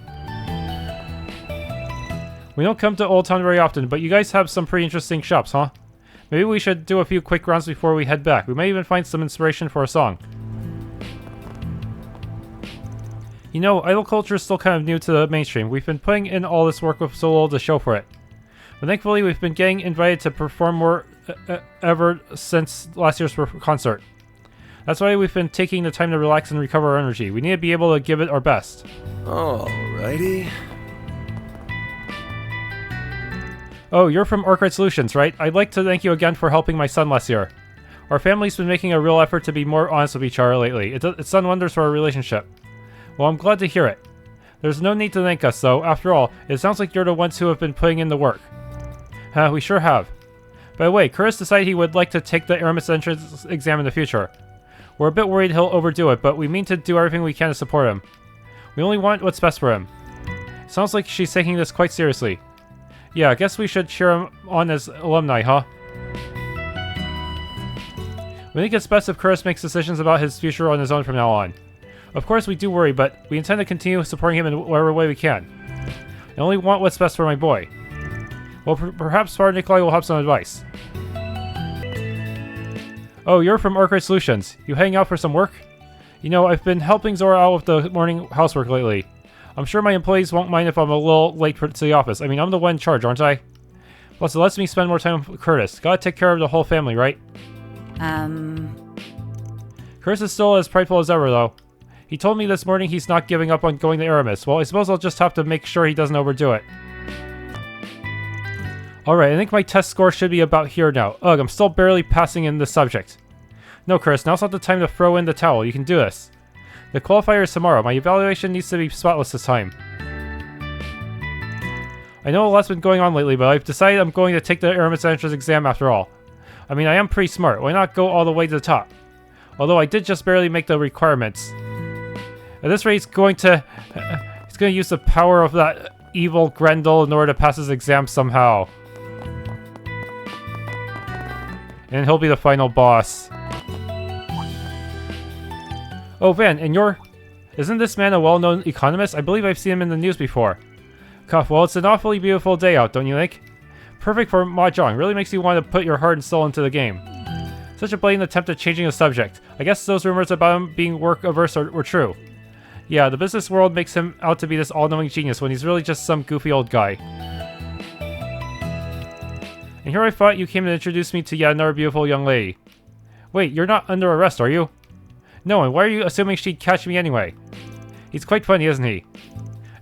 We don't come to Old Town very often, but you guys have some pretty interesting shops, huh? Maybe we should do a few quick rounds before we head back. We might even find some inspiration for a song. You know, idol culture is still kind of new to the mainstream. We've been putting in all this work with so little to show for it. But thankfully, we've been getting invited to perform more ever since last year's concert. That's why we've been taking the time to relax and recover our energy. We need to be able to give it our best. Alrighty. Oh, you're from Orchid Solutions, right? I'd like to thank you again for helping my son last year. Our family's been making a real effort to be more honest with each other lately. It's done wonders for our relationship. Well, I'm glad to hear it. There's no need to thank us, though. After all, it sounds like you're the ones who have been putting in the work. We sure have. By the way, Curtis decided he would like to take the Airman's entrance exam in the future. We're a bit worried he'll overdo it, but we mean to do everything we can to support him. We only want what's best for him. Sounds like she's taking this quite seriously. Yeah, I guess we should cheer him on as alumni, huh? We think it's best if Curtis makes decisions about his future on his own from now on. Of course we do worry, but we intend to continue supporting him in whatever way we can. I only want what's best for my boy. Well, perhaps Father Nikolai will have some advice. Oh, you're from Orchid Solutions. You heading out for some work? You know, I've been helping Zora out with the morning housework lately. I'm sure my employees won't mind if I'm a little late to the office. I mean, I'm the one in charge, aren't I? Plus, it lets me spend more time with Curtis. Gotta take care of the whole family, right? Curtis is still as prideful as ever, though. He told me this morning he's not giving up on going to Aramis. Well, I suppose I'll just have to make sure he doesn't overdo it. Alright, I think my test score should be about here now. Ugh, I'm still barely passing in this subject. No, Chris, now's not the time to throw in the towel. You can do this. The qualifier is tomorrow. My evaluation needs to be spotless this time. I know a lot's been going on lately, but I've decided I'm going to take the Aramis entrance exam after all. I mean, I am pretty smart. Why not go all the way to the top? Although I did just barely make the requirements. At this rate, he's going to use the power of that evil Grendel in order to pass his exam somehow. And he'll be the final boss. Oh, Van, and isn't this man a well-known economist? I believe I've seen him in the news before. Cuff, well, it's an awfully beautiful day out, don't you think? Perfect for mahjong. Really makes you want to put your heart and soul into the game. Such a blatant attempt at changing the subject. I guess those rumors about him being work-averse were true. Yeah, the business world makes him out to be this all-knowing genius when he's really just some goofy old guy. And here I thought you came to introduce me to yet another beautiful young lady. Wait, you're not under arrest, are you? No, and why are you assuming she'd catch me anyway? He's quite funny, isn't he?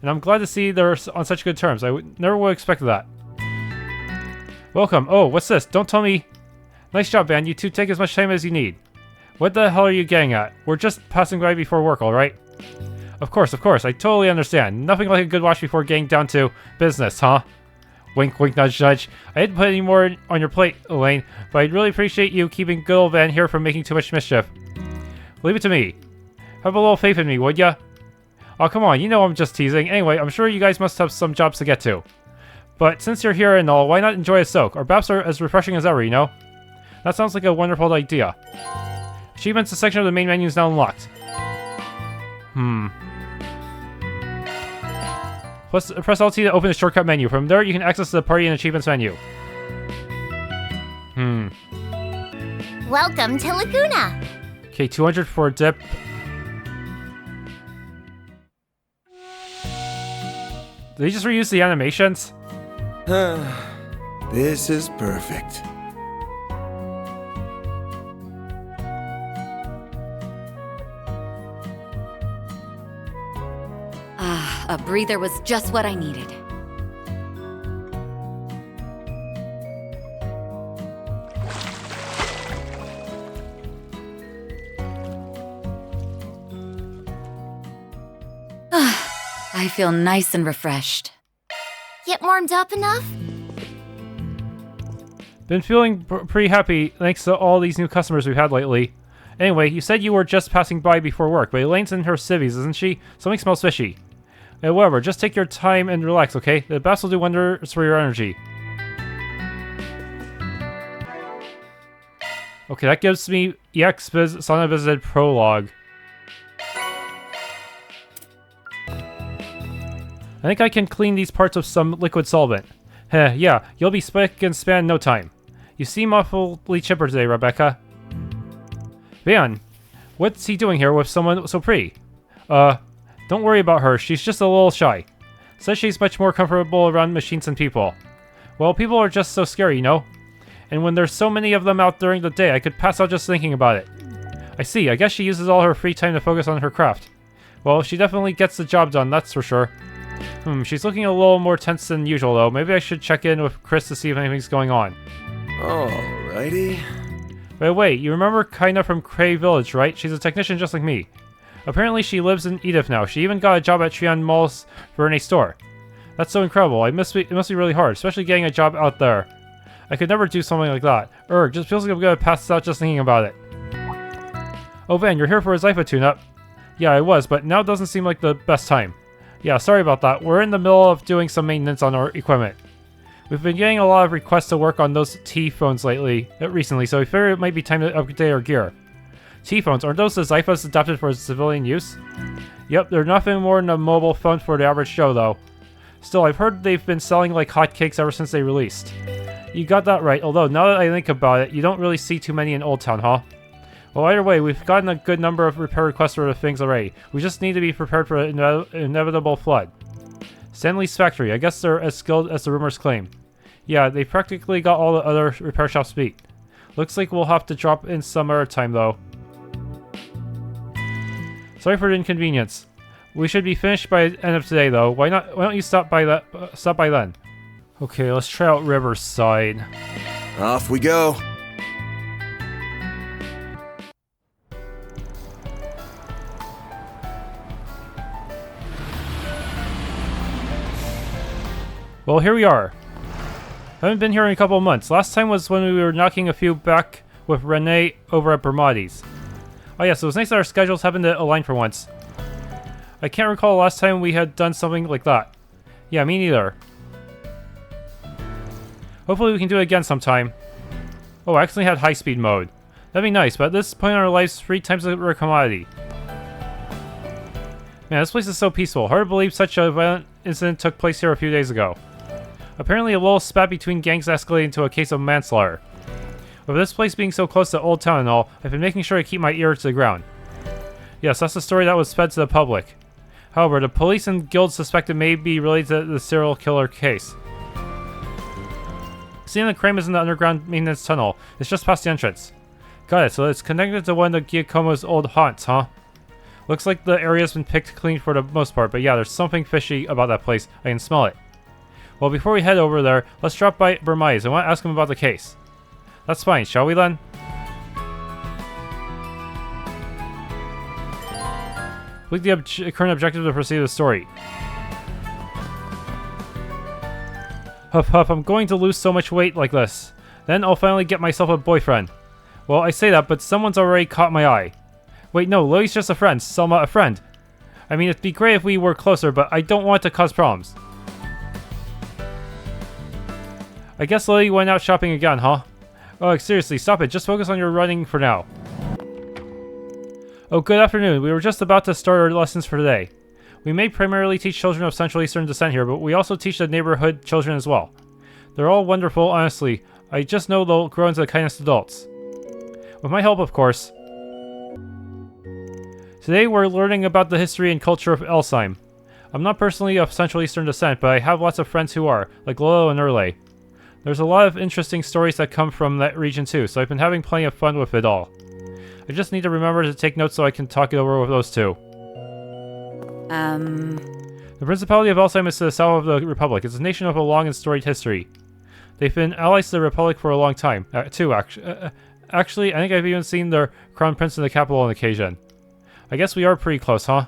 And I'm glad to see they're on such good terms. I never would have expected that. Welcome. Oh, what's this? Don't tell me... Nice job, Van. You two take as much time as you need. What the hell are you getting at? We're just passing by before work, alright? Of course. I totally understand. Nothing like a good wash before getting down to business, huh? Wink, wink, nudge, nudge. I didn't put any more on your plate, Elaine, but I'd really appreciate you keeping good old Van here from making too much mischief. Leave it to me. Have a little faith in me, would ya? Oh, come on, you know I'm just teasing. Anyway, I'm sure you guys must have some jobs to get to. But since you're here and all, why not enjoy a soak? Our baths are as refreshing as ever, you know? That sounds like a wonderful idea. Achievements, the section of the main menu is now unlocked. Press LT to open the shortcut menu. From there, you can access the party and achievements menu. Welcome to Laguna. Okay, 200 for a dip. Did they just reuse the animations? This is perfect. A breather was just what I needed. I feel nice and refreshed. Get warmed up enough? Been feeling pretty happy thanks to all these new customers we've had lately. Anyway, you said you were just passing by before work, but Elaine's in her civvies, isn't she? Something smells fishy. Whatever, just take your time and relax, okay? The baths will do wonders for your energy. Okay, that gives me EX Sana Visited Prologue. I think I can clean these parts with some liquid solvent. Heh, yeah, you'll be spick and span in no time. You seem awfully chipper today, Rebecca. Van, what's he doing here with someone so pretty? Don't worry about her, she's just a little shy. Says she's much more comfortable around machines than people. Well, people are just so scary, you know? And when there's so many of them out during the day, I could pass out just thinking about it. I see, I guess she uses all her free time to focus on her craft. Well, she definitely gets the job done, that's for sure. She's looking a little more tense than usual though. Maybe I should check in with Chris to see if anything's going on. Alrighty. But wait, you remember Kaina from Cray Village, right? She's a technician just like me. Apparently she lives in Edith now. She even got a job at Trion Mall's Verne store. That's so incredible. It must be really hard, especially getting a job out there. I could never do something like that. Just feels like I'm gonna pass out just thinking about it. Oh Van, you're here for a Zypha tune-up. Yeah, I was, but now it doesn't seem like the best time. Yeah, sorry about that. We're in the middle of doing some maintenance on our equipment. We've been getting a lot of requests to work on those T-phones recently, so we figured it might be time to update our gear. T-phones, aren't those the Zyphas adapted for civilian use? Yep, they're nothing more than a mobile phone for the average Joe, though. Still, I've heard they've been selling like hotcakes ever since they released. You got that right, although now that I think about it, you don't really see too many in Old Town, huh? Well, either way, we've gotten a good number of repair requests for the things already. We just need to be prepared for an inevitable flood. Stanley's factory, I guess they're as skilled as the rumors claim. Yeah, they practically got all the other repair shops beat. Looks like we'll have to drop in some other time, though. Sorry for the inconvenience. We should be finished by the end of today, though. Why don't you stop by then? Okay, let's try out Riverside. Off we go. Well, here we are. Haven't been here in a couple of months. Last time was when we were knocking a few back with Renee over at Bermati's. Oh yes, it was nice that our schedules happened to align for once. I can't recall the last time we had done something like that. Yeah, me neither. Hopefully we can do it again sometime. Oh, I actually had high-speed mode. That'd be nice, but at this point in our lives, 3 times a rare commodity. Man, this place is so peaceful. Hard to believe such a violent incident took place here a few days ago. Apparently a little spat between gangs escalated into a case of manslaughter. With this place being so close to Old Town and all, I've been making sure to keep my ear to the ground. Yes, that's the story that was fed to the public. However, the police and guilds suspect it may be related to the serial killer case. Seeing the crime is in the underground maintenance tunnel. It's just past the entrance. Got it, so it's connected to one of Giacomo's old haunts, huh? Looks like the area's been picked clean for the most part, but yeah, there's something fishy about that place. I can smell it. Well, before we head over there, let's drop by Bermai's. I want to ask him about the case. That's fine, shall we then? Complete the current objective to proceed with the story. Huff huff, I'm going to lose so much weight like this. Then I'll finally get myself a boyfriend. Well, I say that, but someone's already caught my eye. Wait, no, Lily's just a friend. Selma, a friend. I mean, it'd be great if we were closer, but I don't want to cause problems. I guess Lily went out shopping again, huh? Oh, seriously, stop it. Just focus on your running for now. Oh, good afternoon. We were just about to start our lessons for today. We may primarily teach children of Central Eastern descent here, but we also teach the neighborhood children as well. They're all wonderful, honestly. I just know they'll grow into the kindest adults. With my help, of course. Today we're learning about the history and culture of Elsheim. I'm not personally of Central Eastern descent, but I have lots of friends who are, like Lolo and Erle. There's a lot of interesting stories that come from that region too, so I've been having plenty of fun with it all. I just need to remember to take notes so I can talk it over with those two. The Principality of Elsheim is to the south of the Republic. It's a nation with a long and storied history. They've been allies to the Republic for a long time, too, actually, I think I've even seen their Crown Prince in the capital on occasion. I guess we are pretty close, huh?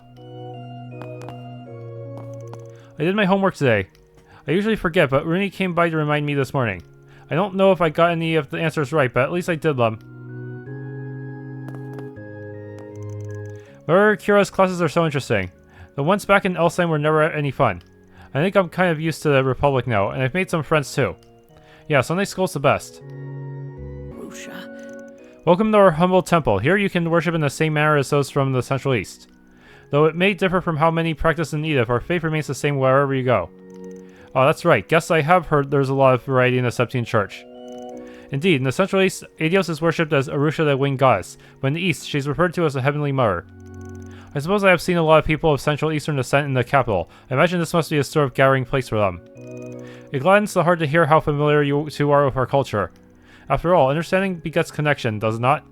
I did my homework today. I usually forget, but Rooney came by to remind me this morning. I don't know if I got any of the answers right, but at least I did them. Whatever Kira's classes are so interesting. The ones back in Elsheim were never any fun. I think I'm kind of used to the Republic now, and I've made some friends too. Yeah, Sunday school's the best. Welcome to our humble temple. Here you can worship in the same manner as those from the Central East. Though it may differ from how many practice in Edith, our faith remains the same wherever you go. Oh, that's right. Guess I have heard there's a lot of variety in the Septine Church. Indeed, in the Central East, Aidios is worshipped as Arusha the Winged Goddess, but in the East, she's referred to as the Heavenly Mother. I suppose I have seen a lot of people of Central Eastern descent in the capital. I imagine this must be a sort of gathering place for them. It gladdens the heart to hear how familiar you two are with our culture. After all, understanding begets connection, does it not?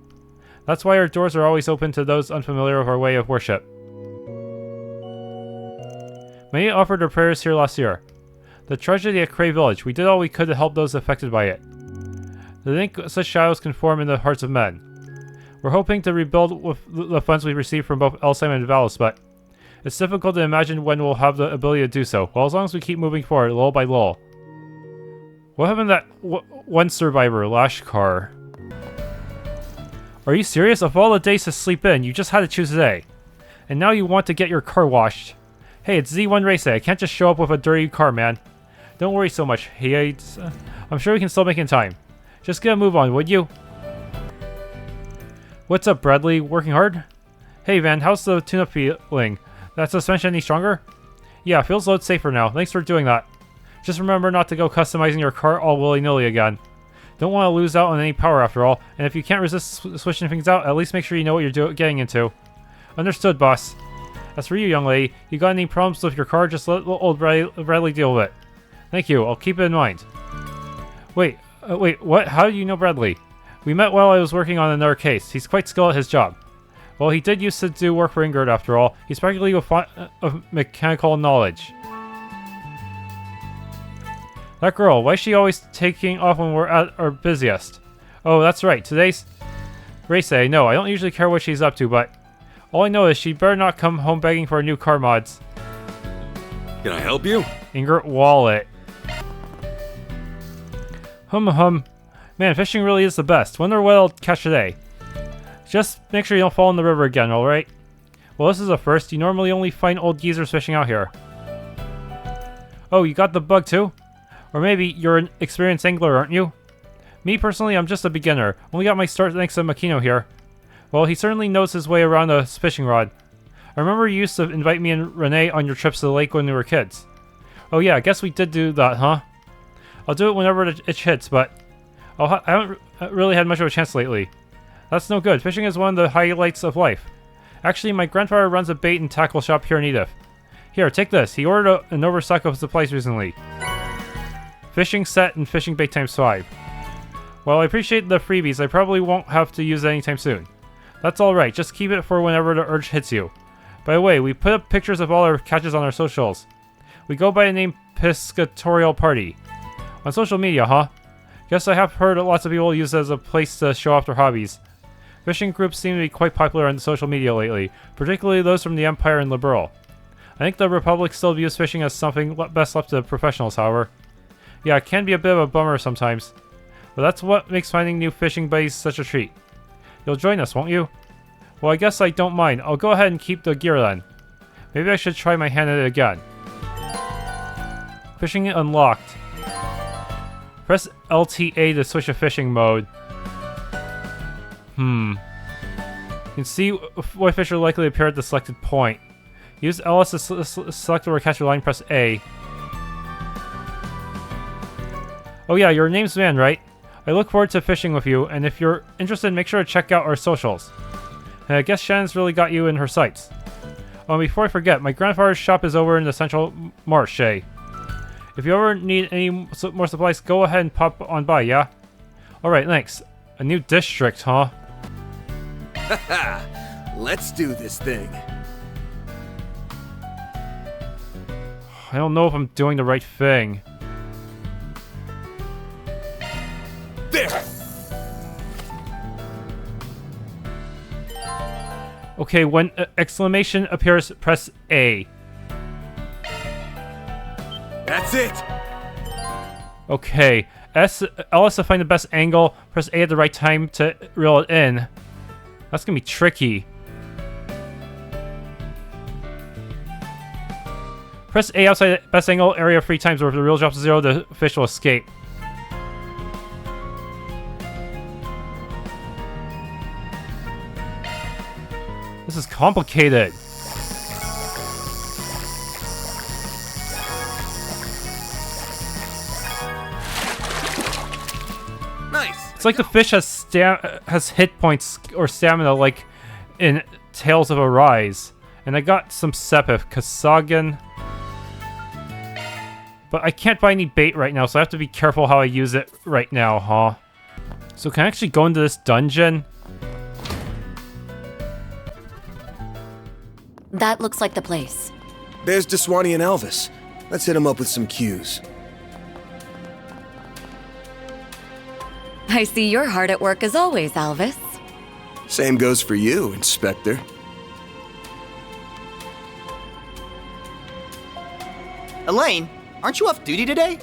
That's why our doors are always open to those unfamiliar with our way of worship. Many offered their prayers here last year. The tragedy at Cray Village, we did all we could to help those affected by it. To think such shadows can form in the hearts of men. We're hoping to rebuild with the funds we received from both Elsheim and Valis, but it's difficult to imagine when we'll have the ability to do so. Well, as long as we keep moving forward, lull by lull. What happened to that one survivor, Lashkar? Are you serious? Of all the days to sleep in, you just had to choose today. And now you want to get your car washed. Hey, it's Z1 Race Day. I can't just show up with a dirty car, man. Don't worry so much. Hey, I'm sure we can still make it in time. Just get a move on, would you? What's up, Bradley? Working hard? Hey, Van, how's the tune-up feeling? That suspension any stronger? Yeah, feels a lot safer now. Thanks for doing that. Just remember not to go customizing your car all willy-nilly again. Don't want to lose out on any power after all, and if you can't resist switching things out, at least make sure you know what you're getting into. Understood, boss. As for you, young lady, you got any problems with your car, just let old Bradley deal with it. Thank you, I'll keep it in mind. Wait, what? How do you know Bradley? We met while I was working on another case. He's quite skilled at his job. Well, he did used to do work for Ingrid after all. He's practically a font of mechanical knowledge. That girl, why is she always taking off when we're at our busiest? Oh, that's right, today's race day. No, I don't usually care what she's up to, but all I know is she better not come home begging for new car mods. Can I help you? Ingrid Wallet. Hum. Man, fishing really is the best. Wonder what I'll catch today. Just make sure you don't fall in the river again, alright? Well, this is a first. You normally only find old geezers fishing out here. Oh, you got the bug too? Or maybe you're an experienced angler, aren't you? Me personally, I'm just a beginner. Only got my start thanks to Makino here. Well, he certainly knows his way around a fishing rod. I remember you used to invite me and Renee on your trips to the lake when we were kids. Oh yeah, I guess we did do that, huh? I'll do it whenever the itch hits, but I haven't really had much of a chance lately. That's no good. Fishing is one of the highlights of life. Actually, my grandfather runs a bait and tackle shop here in Edith. Here, take this. He ordered an overstock of supplies recently. Fishing set and fishing bait ×5. While I appreciate the freebies, I probably won't have to use it anytime soon. That's alright, just keep it for whenever the urge hits you. By the way, we put up pictures of all our catches on our socials. We go by the name Piscatorial Party. On social media, huh? Guess I have heard lots of people use it as a place to show off their hobbies. Fishing groups seem to be quite popular on social media lately, particularly those from the Empire and Liberal. I think the Republic still views fishing as something best left to professionals, however. Yeah, it can be a bit of a bummer sometimes, but that's what makes finding new fishing buddies such a treat. You'll join us, won't you? Well, I guess I don't mind. I'll go ahead and keep the gear then. Maybe I should try my hand at it again. Fishing unlocked. Press LTA to switch to fishing mode. You can see what fish are likely to appear at the selected point. Use LS to select or catch your line, press A. Oh yeah, your name's Van, right? I look forward to fishing with you, and if you're interested, make sure to check out our socials. And I guess Shannon's really got you in her sights. Oh, and before I forget, my grandfather's shop is over in the Central Marche. If you ever need any more supplies, go ahead and pop on by, yeah? Alright, thanks. A new district, huh? Haha! Let's do this thing. I don't know if I'm doing the right thing. There! Okay, when exclamation appears, press A. That's it! Okay, LS to find the best angle, press A at the right time to reel it in. That's gonna be tricky. Press A outside the best angle area 3 times, or if the reel drops to 0, the fish will escape. This is complicated. It's like the fish has hit points or stamina like in Tales of Arise. And I got some Sepith, Kasagan. But I can't buy any bait right now, so I have to be careful how I use it right now, huh? So can I actually go into this dungeon? That looks like the place. There's Deswani and Elvis. Let's hit him up with some cues. I see you're hard at work as always, Elvis. Same goes for you, Inspector. Elaine, aren't you off duty today?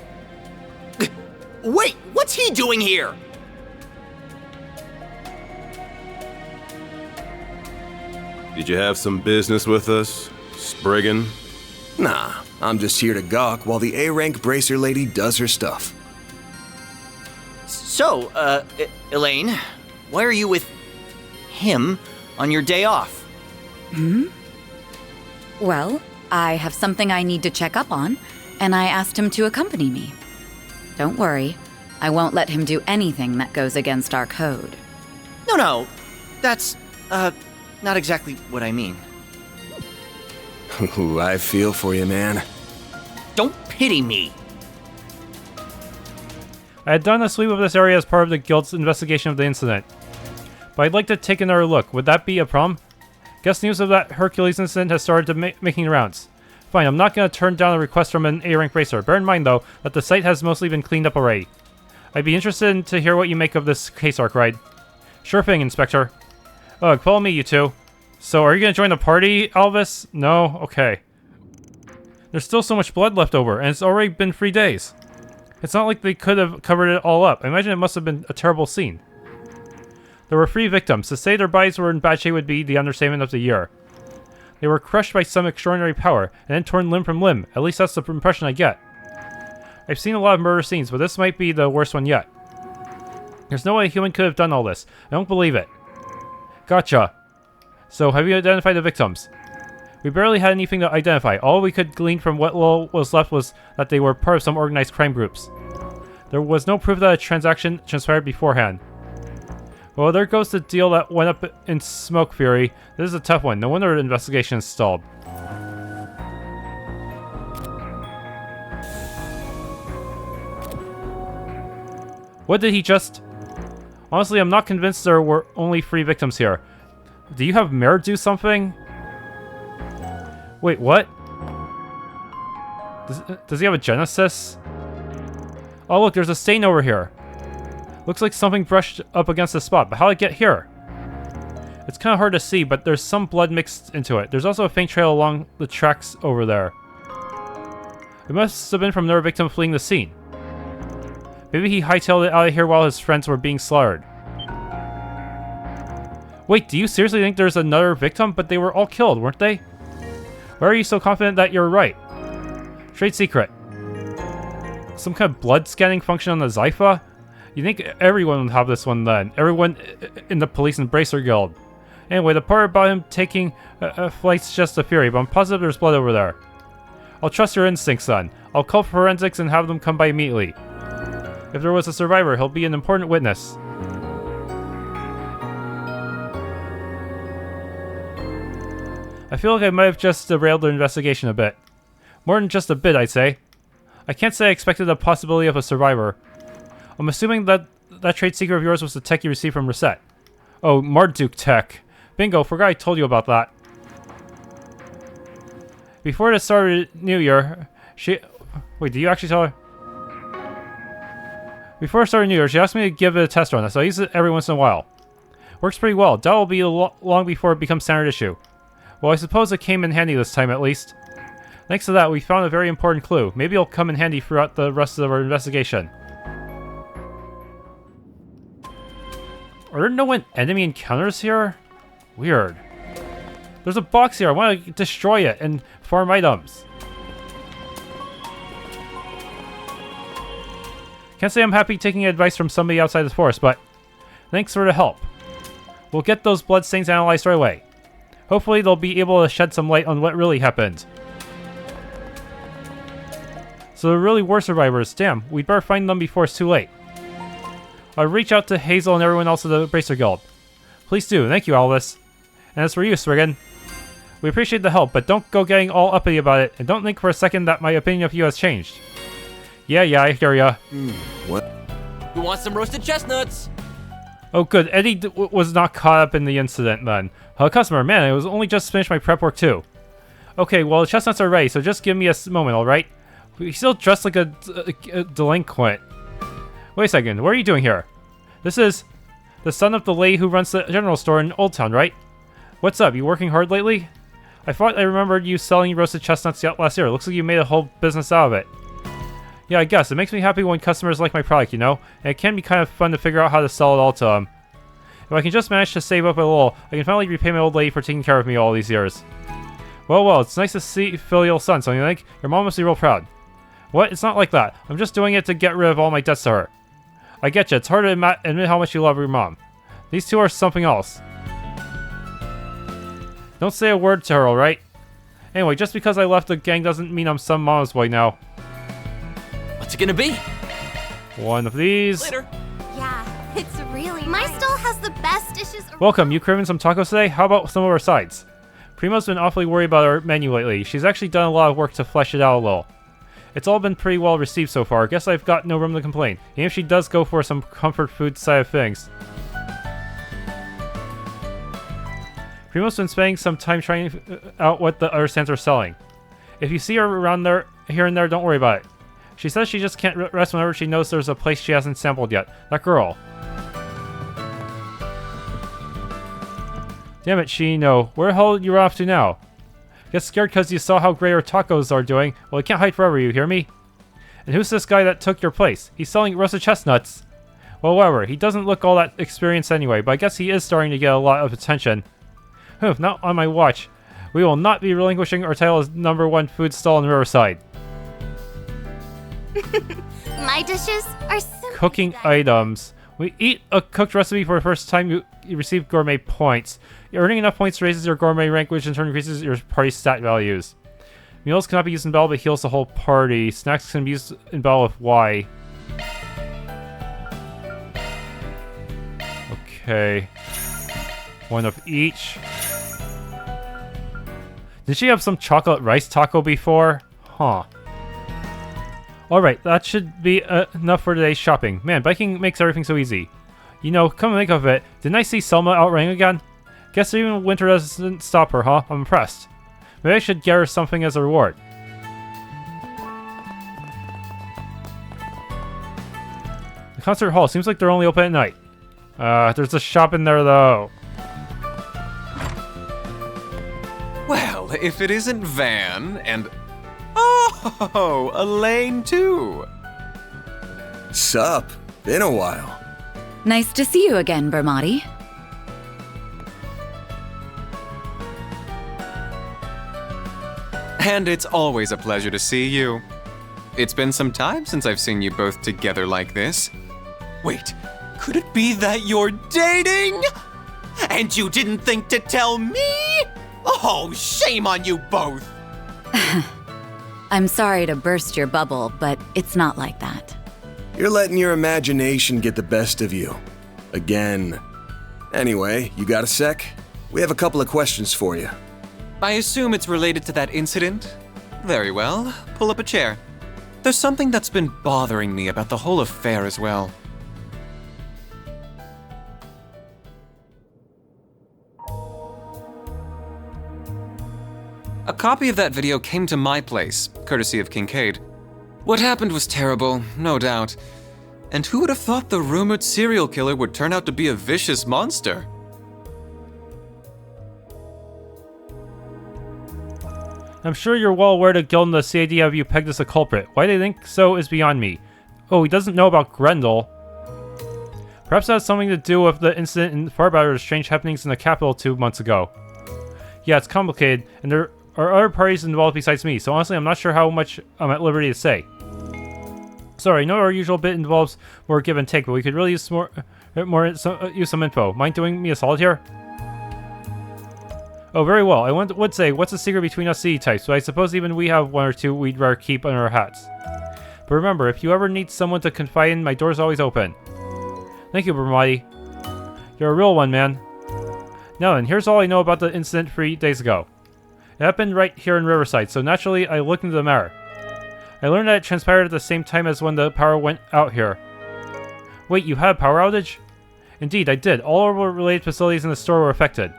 Wait, what's he doing here? Did you have some business with us, Spriggan? Nah, I'm just here to gawk while the A-rank bracer lady does her stuff. So, Elaine, why are you with him on your day off? Hmm? Well, I have something I need to check up on, and I asked him to accompany me. Don't worry, I won't let him do anything that goes against our code. No, that's, not exactly what I mean. Ooh, I feel for you, man. Don't pity me. I had done a sweep of this area as part of the guild's investigation of the incident. But I'd like to take another look. Would that be a problem? Guess news of that Hercules incident has started to making rounds. Fine, I'm not going to turn down a request from an A-rank racer. Bear in mind, though, that the site has mostly been cleaned up already. I'd be interested to hear what you make of this case arc ride. Sure thing, Inspector. Ugh, follow me, you two. So, are you going to join the party, Elvis? No? Okay. There's still so much blood left over, and it's already been 3 days. It's not like they could have covered it all up. I imagine it must have been a terrible scene. There were 3 victims. To say their bodies were in bad shape would be the understatement of the year. They were crushed by some extraordinary power, and then torn limb from limb. At least that's the impression I get. I've seen a lot of murder scenes, but this might be the worst one yet. There's no way a human could have done all this. I don't believe it. Gotcha. So, have you identified the victims? We barely had anything to identify. All we could glean from what little was left was that they were part of some organized crime groups. There was no proof that a transaction transpired beforehand. Well, there goes the deal that went up in smoke fury. This is a tough one. No wonder the investigation is stalled. What did he just... Honestly, I'm not convinced there were only 3 victims here. Do you have Mare do something? Wait, what? Does he have a Genesis? Oh look, there's a stain over here. Looks like something brushed up against the spot, but how did it get here? It's kind of hard to see, but there's some blood mixed into it. There's also a faint trail along the tracks over there. It must have been from another victim fleeing the scene. Maybe he hightailed it out of here while his friends were being slaughtered. Wait, do you seriously think there's another victim? But they were all killed, weren't they? Why are you so confident that you're right? Trade secret. Some kind of blood scanning function on the Zypha? You think everyone would have this one then? Everyone in the police and bracer guild. Anyway, the part about him taking flight's just a theory, but I'm positive there's blood over there. I'll trust your instincts then. I'll call forensics and have them come by immediately. If there was a survivor, he'll be an important witness. I feel like I might have just derailed the investigation a bit. More than just a bit, I'd say. I can't say I expected the possibility of a survivor. I'm assuming that that trade secret of yours was the tech you received from Reset. Oh, Marduk tech. Bingo, forgot I told you about that. Before the start of the new year, Wait, did you actually tell her? Before the start of New Year, she asked me to give it a test run, so I use it every once in a while. Works pretty well. That will be long before it becomes standard issue. Well, I suppose it came in handy this time, at least. Thanks to that, we found a very important clue. Maybe it'll come in handy throughout the rest of our investigation. Are there no enemy encounters here? Weird. There's a box here. I want to destroy it and farm items. Can't say I'm happy taking advice from somebody outside the forest, but thanks for the help. We'll get those bloodstains analyzed right away. Hopefully they'll be able to shed some light on what really happened. So there really were survivors. Damn, we'd better find them before it's too late. I'll reach out to Hazel and everyone else at the Bracer Guild. Please do. Thank you, Albus. And as for you, Spriggan, we appreciate the help, but don't go getting all uppity about it, and don't think for a second that my opinion of you has changed. Yeah, I hear ya. What? Who wants some roasted chestnuts? Oh good, Eddie was not caught up in the incident then. Customer, man, I was only just finished my prep work too. Okay, well the chestnuts are ready, so just give me a moment, alright? He's still dressed like a delinquent. Wait a second, what are you doing here? This is the son of the lady who runs the general store in Old Town, right? What's up, you working hard lately? I thought I remembered you selling roasted chestnuts last year. Looks like you made a whole business out of it. Yeah, I guess. It makes me happy when customers like my product, you know? And it can be kind of fun to figure out how to sell it all to them. If I can just manage to save up a little, I can finally repay my old lady for taking care of me all these years. Well, it's nice to see filial son, so you think? Your mom must be real proud. What? It's not like that. I'm just doing it to get rid of all my debts to her. I get you. It's hard to admit how much you love your mom. These two are something else. Don't say a word to her, alright? Anyway, just because I left the gang doesn't mean I'm some mama's boy now. What's it gonna be? One of these. Later. Yeah, it's really My stall has the best dishes. Welcome, you craving some tacos today? How about some of our sides? Primo's been awfully worried about our menu lately. She's actually done a lot of work to flesh it out a little. It's all been pretty well received so far. Guess I've got no room to complain. Even if she does go for some comfort food side of things. Primo's been spending some time trying out what the other stands are selling. If you see her around there, here and there, don't worry about it. She says she just can't rest whenever she knows there's a place she hasn't sampled yet. That girl. Damn it, Shino. Where the hell are you off to now? Get scared because you saw how great our tacos are doing. Well, you can't hide forever, you hear me? And who's this guy that took your place? He's selling roasted chestnuts. Well, whatever. He doesn't look all that experienced anyway, but I guess he is starting to get a lot of attention. Not on my watch. We will not be relinquishing our title as #1 food stall in Riverside. My dishes are so Cooking items. We eat a cooked recipe for the first time, you receive gourmet points. Earning enough points raises your gourmet rank, which in turn increases your party's stat values. Meals cannot be used in battle, but heals the whole party. Snacks can be used in battle with Y. Okay. One of each. Did she have some chocolate rice taco before? Huh. Alright, that should be enough for today's shopping. Man, biking makes everything so easy. You know, come to think of it, didn't I see Selma out running again? Guess even winter doesn't stop her, huh? I'm impressed. Maybe I should get her something as a reward. The concert hall seems like they're only open at night. There's a shop in there though. Well, if it isn't Van and... Oh, Elaine too! Sup? Been a while. Nice to see you again, Bermati. And it's always a pleasure to see you. It's been some time since I've seen you both together like this. Wait, could it be that you're dating? And you didn't think to tell me? Oh, shame on you both! I'm sorry to burst your bubble, but it's not like that. You're letting your imagination get the best of you. Again. Anyway, you got a sec? We have a couple of questions for you. I assume it's related to that incident? Very well, pull up a chair. There's something that's been bothering me about the whole affair as well. A copy of that video came to my place, courtesy of Kincaid. What happened was terrible, no doubt. And who would have thought the rumored serial killer would turn out to be a vicious monster? I'm sure you're well aware that Guild and the CID have you pegged as a culprit. Why they think so is beyond me. Oh, he doesn't know about Grendel. Perhaps that has something to do with the incident in Farbatter's strange happenings in the capital 2 months ago. Yeah, it's complicated, and there are other parties involved besides me, so honestly I'm not sure how much I'm at liberty to say. Sorry, I know our usual bit involves more give and take, but we could really use some info. Mind doing me a solid here? Oh, very well. I would say, what's the secret between us CE types, but I suppose even we have one or two we'd rather keep under our hats. But remember, if you ever need someone to confide in, my door's always open. Thank you, Brahmati. You're a real one, man. Now then, here's all I know about the incident 3 days ago. It happened right here in Riverside, so naturally I looked into the matter. I learned that it transpired at the same time as when the power went out here. Wait, you had a power outage? Indeed, I did. All related facilities in the store were affected.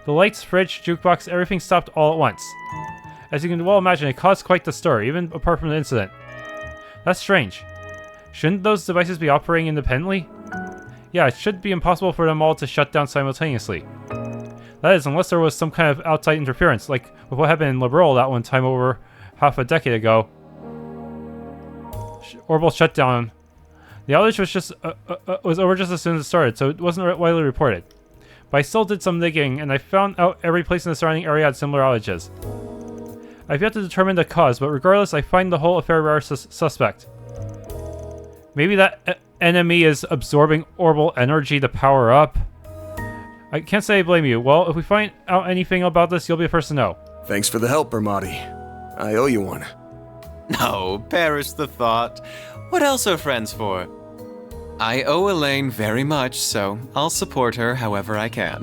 The lights, fridge, jukebox, everything stopped all at once. As you can well imagine, it caused quite the stir, even apart from the incident. That's strange. Shouldn't those devices be operating independently? Yeah, it should be impossible for them all to shut down simultaneously. That is, unless there was some kind of outside interference, like with what happened in Liberal that one time over half a decade ago. Orbital shutdown. The outage was over just as soon as it started, so it wasn't widely reported. But I still did some digging, and I found out every place in the surrounding area had similar outages. I've yet to determine the cause, but regardless, I find the whole affair rather suspect. Maybe that enemy is absorbing orbital energy to power up? I can't say I blame you. Well, if we find out anything about this, you'll be the first to know. Thanks for the help, Brahmati. I owe you one. No, perish the thought. What else are friends for? I owe Elaine very much, so I'll support her however I can.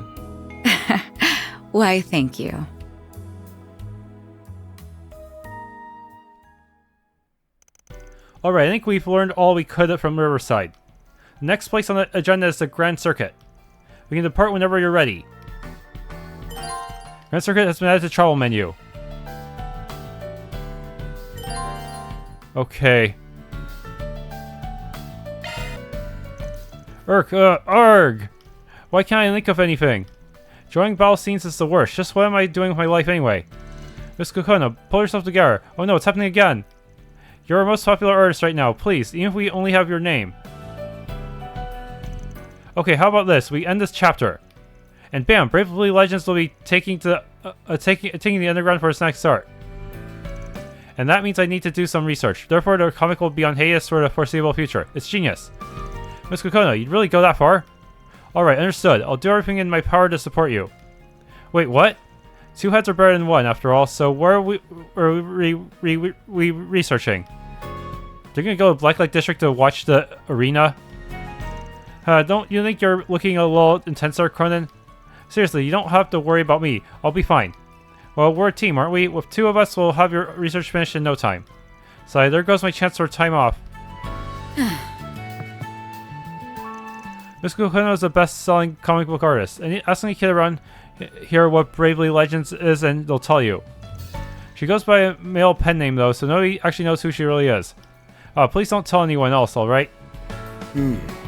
Why, thank you. Alright, I think we've learned all we could from Riverside. The next place on the agenda is the Grand Circuit. We can depart whenever you're ready. Grand Circuit has been added to the travel menu. Okay. Arg! Why can't I think of anything? Joining battle scenes is the worst. Just what am I doing with my life anyway? Miss Kokona, pull yourself together. Oh no, it's happening again. You're our most popular artist right now. Please, even if we only have your name. Okay, how about this? We end this chapter. And bam, Bravely Legends will be taking the underground for its next start. And that means I need to do some research. Therefore, the comic will be on hiatus for the foreseeable future. It's genius. Miss Kokona, you'd really go that far? Alright, understood. I'll do everything in my power to support you. Wait, what? 2 heads are better than 1, after all, so where are we researching? They're gonna go to Blacklight District to watch the arena? Don't you think you're looking a little intense there, Cronin? Seriously, you don't have to worry about me. I'll be fine. Well, we're a team, aren't we? With 2 of us, we'll have your research finished in no time. So there goes my chance for time off. Miss Kokona is the best-selling comic book artist, and ask any kid around here what Bravely Legends is and they'll tell you. She goes by a male pen name though, so nobody actually knows who she really is. Please don't tell anyone else, alright?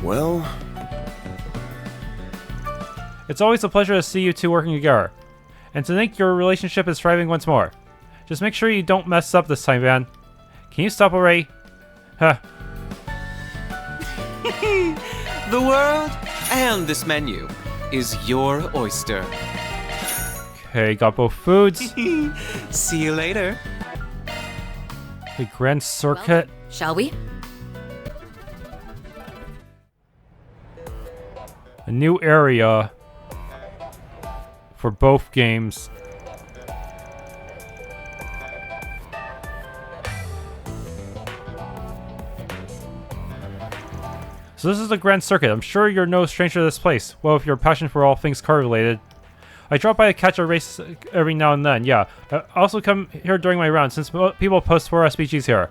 Well... It's always a pleasure to see you 2 working together. And to think your relationship is thriving once more. Just make sure you don't mess up this time, Van. Can you stop already? Huh. The world and this menu is your oyster. Okay, got both foods. See you later. The Grand Circuit. Well, shall we? A new area for both games. So this is the Grand Circuit. I'm sure you're no stranger to this place. Well, if you're passionate for all things car related. I drop by to catch a race every now and then, yeah. I also come here during my round since people post for SPGs here.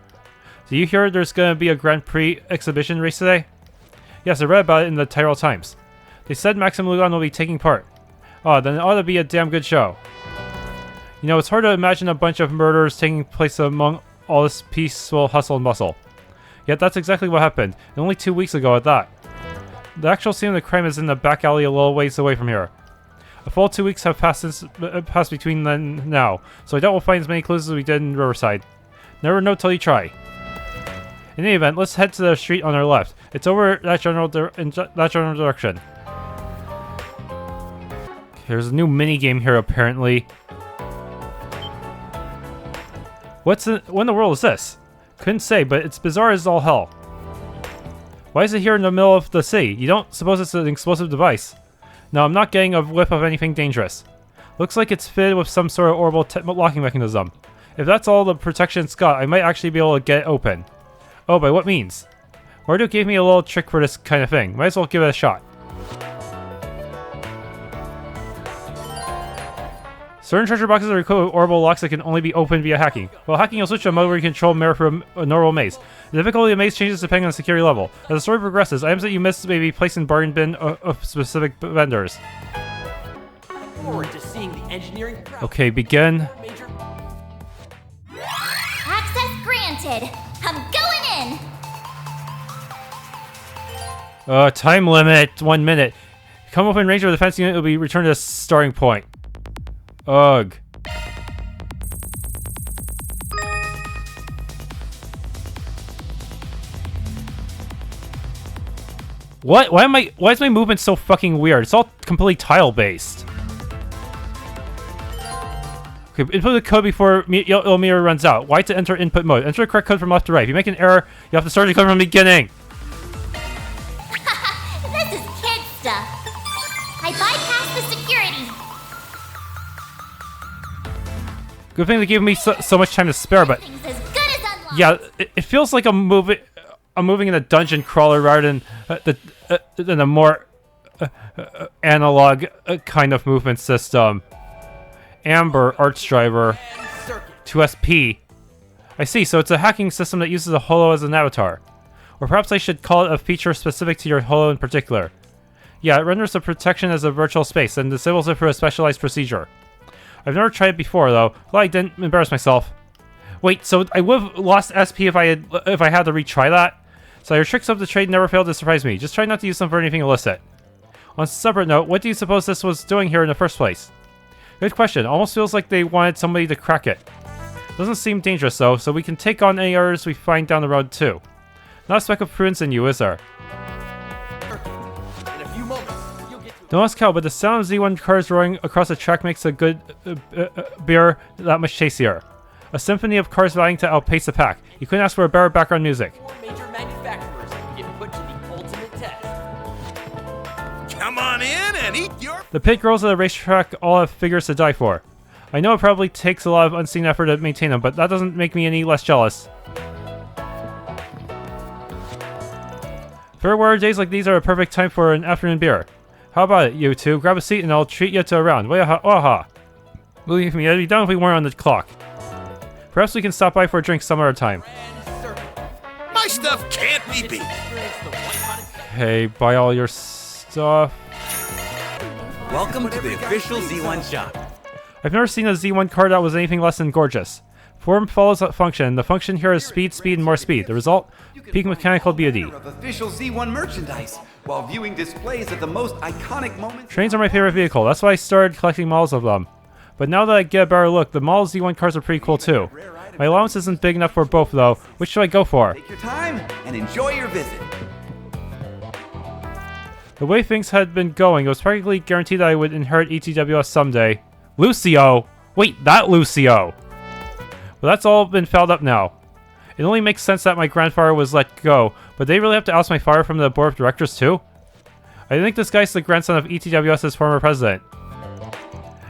Do you hear there's gonna be a Grand Prix exhibition race today? Yes, I read about it in the Tyrell Times. They said Maxim Lugan will be taking part. Oh, then it ought to be a damn good show. You know, it's hard to imagine a bunch of murders taking place among all this peaceful hustle and bustle. Yet that's exactly what happened, and only 2 weeks ago at that. The actual scene of the crime is in the back alley a little ways away from here. A full 2 weeks have passed between then and now, so I doubt we'll find as many clues as we did in Riverside. Never know till you try. In any event, let's head to the street on our left. It's over that general direction. There's a new minigame here, apparently. What in the world is this? Couldn't say, but it's bizarre as all hell. Why is it here in the middle of the city? You don't suppose it's an explosive device? No, I'm not getting a whiff of anything dangerous. Looks like it's fitted with some sort of orbital locking mechanism. If that's all the protection it's got, I might actually be able to get it open. Oh, by what means? Mordo gave me a little trick for this kind of thing. Might as well give it a shot. Certain treasure boxes are equipped with orbital locks that can only be opened via hacking. While hacking, you'll switch to a mode where you control mirror from a normal maze. The difficulty of the maze changes depending on the security level. As the story progresses, items that you missed may be placed in bargain bin of specific vendors. Forward to seeing the engineering. Okay, begin. Access granted. I'm going in. Time limit, 1 minute. Come within range of the defense unit, it will be returned to the starting point. Ugh. What? Why is my movement so fucking weird? It's all completely tile-based. Okay, input the code before yellow mirror runs out. Y to enter input mode. Enter the correct code from left to right. If you make an error, you have to start the code from the beginning. This is kid stuff. I bypassed the security. Good thing they gave me so much time to spare, but yeah, it feels like I'm moving in a dungeon crawler rather than a more analog kind of movement system. Amber, Arch Driver, 2SP. I see, so it's a hacking system that uses a Holo as an avatar. Or perhaps I should call it a feature specific to your Holo in particular. Yeah, it renders the protection as a virtual space and disables it for a specialized procedure. I've never tried it before, though. Well, I didn't embarrass myself. Wait, so I would have lost SP if I had to retry that? So your tricks of the trade never failed to surprise me. Just try not to use them for anything illicit. On a separate note, what do you suppose this was doing here in the first place? Good question. Almost feels like they wanted somebody to crack it. Doesn't seem dangerous, though, so we can take on any others we find down the road, too. Not a speck of prudence in you, is there? Don't ask how, but the sound of Z1 cars roaring across the track makes a good beer that much tastier. A symphony of cars vying to outpace the pack. You couldn't ask for a better background music. Major manufacturers get put to the ultimate test. Come on in and eat your... The pit girls at the racetrack all have figures to die for. I know it probably takes a lot of unseen effort to maintain them, but that doesn't make me any less jealous. Fair weather days like these are a perfect time for an afternoon beer. How about it, you two? Grab a seat and I'll treat you to a round. Waha. Believe me, I'd be done if we weren't on the clock. Perhaps we can stop by for a drink some other time. My stuff can't be beat. Hey, buy all your stuff. Welcome to the official Z1 shop. I've never seen a Z1 car that was anything less than gorgeous. Form follows a function. The function here is speed, and more speed. The result? Peak mechanical beauty. Of official Z1 merchandise while viewing displays of the most iconic moments. Trains are my favorite vehicle. That's why I started collecting models of them. But now that I get a better look, the model Z1 cars are pretty cool too. My allowance isn't big enough for both though. Which should I go for? Take your time and enjoy your visit. The way things had been going, it was practically guaranteed that I would inherit ETWS someday. Lucio! Wait, that Lucio! Well, that's all been fouled up now. It only makes sense that my grandfather was let go, but they really have to oust my father from the board of directors too? I think this guy's the grandson of ETWS's former president.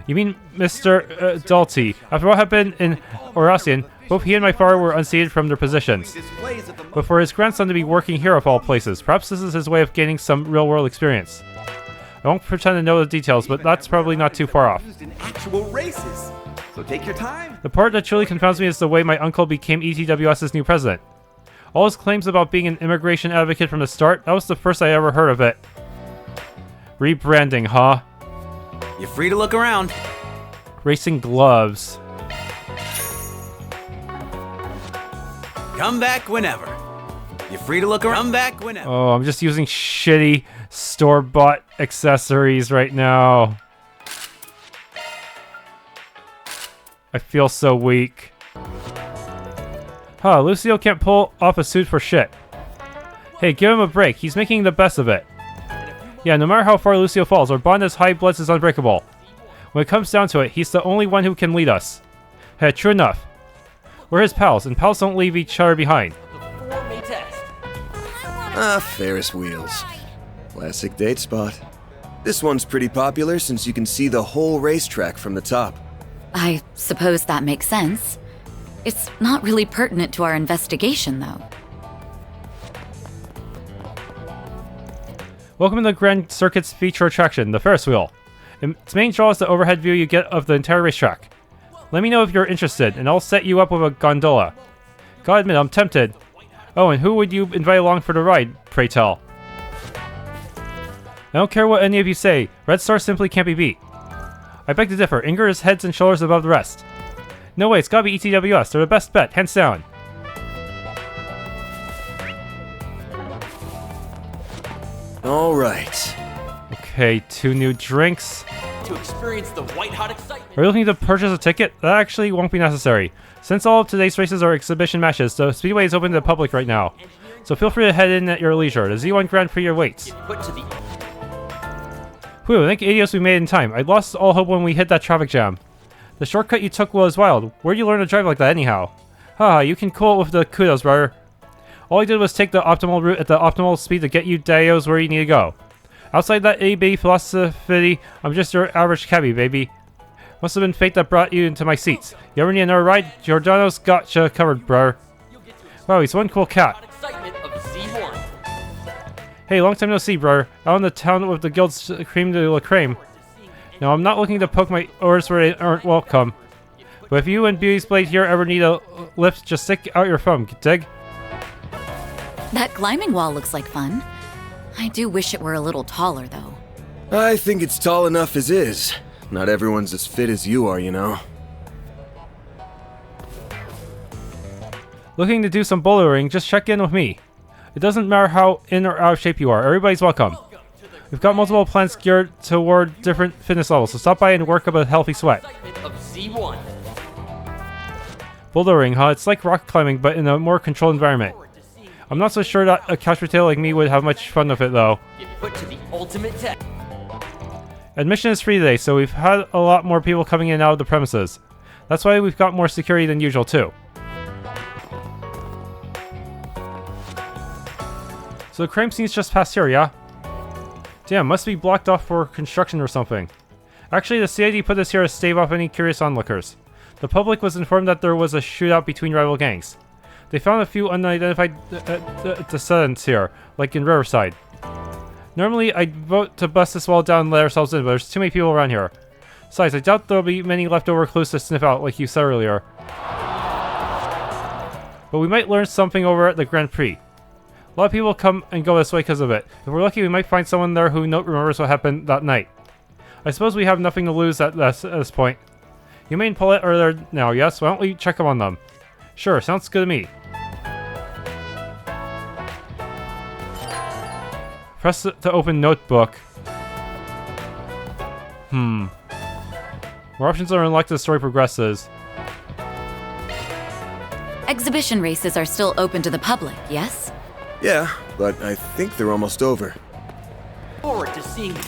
You mean Mr. Dalty? After what happened in Orasian, both he and my father were unseated from their positions. But for his grandson to be working here of all places, perhaps this is his way of gaining some real-world experience. I won't pretend to know the details, but that's probably not too far off. Actual races. So take your time. The part that truly confounds me is the way my uncle became ETWS's new president. All his claims about being an immigration advocate from the start, that was the first I ever heard of it. Rebranding, huh? You're free to look around. Racing gloves. Come back whenever. You're free to look around. Come back whenever. Oh, I'm just using shitty store-bought accessories right now. I feel so weak. Huh, Lucio can't pull off a suit for shit. Hey, give him a break. He's making the best of it. Yeah, no matter how far Lucio falls, our bond as high bloods is unbreakable. When it comes down to it, he's the only one who can lead us. Hey, true enough. We're his pals, and pals don't leave each other behind. Ferris wheels. Classic date spot. This one's pretty popular since you can see the whole racetrack from the top. I suppose that makes sense. It's not really pertinent to our investigation, though. Welcome to the Grand Circuit's feature attraction, the Ferris wheel. Its main draw is the overhead view you get of the entire racetrack. Let me know if you're interested, and I'll set you up with a gondola. Gotta admit, I'm tempted. Oh, and who would you invite along for the ride, pray tell? I don't care what any of you say, Red Star simply can't be beat. I beg to differ, Ingrid is heads and shoulders above the rest. No way, it's gotta be ETWS, they're the best bet, hands down. Alright. Okay, 2 new drinks. To experience the white-hot excitement. Are you looking to purchase a ticket? That actually won't be necessary. Since all of today's races are exhibition matches, the speedway is open to the public right now. So feel free to head in at your leisure. The Z1 Grand Prix awaits. Put to the... Whew, thank Adios we made it in time. I lost all hope when we hit that traffic jam. The shortcut you took was wild. Where'd you learn to drive like that anyhow? Haha, you can cool it with the kudos, brother. All I did was take the optimal route at the optimal speed to get you Dios where you need to go. Outside that AB philosophy, I'm just your average cabbie, baby. Must have been fate that brought you into my seats. You ever need another ride? Giordano's got you covered, brother. Wow, he's one cool cat. Hey, long time no see, brother. Out in the town with the guild's creme de la creme. Now, I'm not looking to poke my oars where they aren't welcome. But if you and Beauty's Blade here ever need a lift, just stick out your thumb, dig? That climbing wall looks like fun. I do wish it were a little taller, though. I think it's tall enough as is. Not everyone's as fit as you are, you know. Looking to do some bouldering, just check in with me. It doesn't matter how in or out of shape you are, everybody's welcome. We've got multiple plans geared toward different fitness levels, so stop by and work up a healthy sweat. Bouldering, huh? It's like rock climbing, but in a more controlled environment. I'm not so sure that a couch potato like me would have much fun with it, though. Put to the ultimate test. Admission is free today, so we've had a lot more people coming in and out of the premises. That's why we've got more security than usual, too. So the crime scene's just past here, yeah? Damn, must be blocked off for construction or something. Actually, the CID put this here to stave off any curious onlookers. The public was informed that there was a shootout between rival gangs. They found a few unidentified descendants here, like in Riverside. Normally, I'd vote to bust this wall down and let ourselves in, but there's too many people around here. Besides, I doubt there'll be many leftover clues to sniff out, like you said earlier. But we might learn something over at the Grand Prix. A lot of people come and go this way because of it. If we're lucky, we might find someone there who remembers what happened that night. I suppose we have nothing to lose at this point. Humane and Paulette are there now, yes? Why don't we check up on them? Sure, sounds good to me. Press to open notebook. More options are unlocked as the story progresses. Exhibition races are still open to the public, yes? Yeah, but I think they're almost over. Forward to seeing the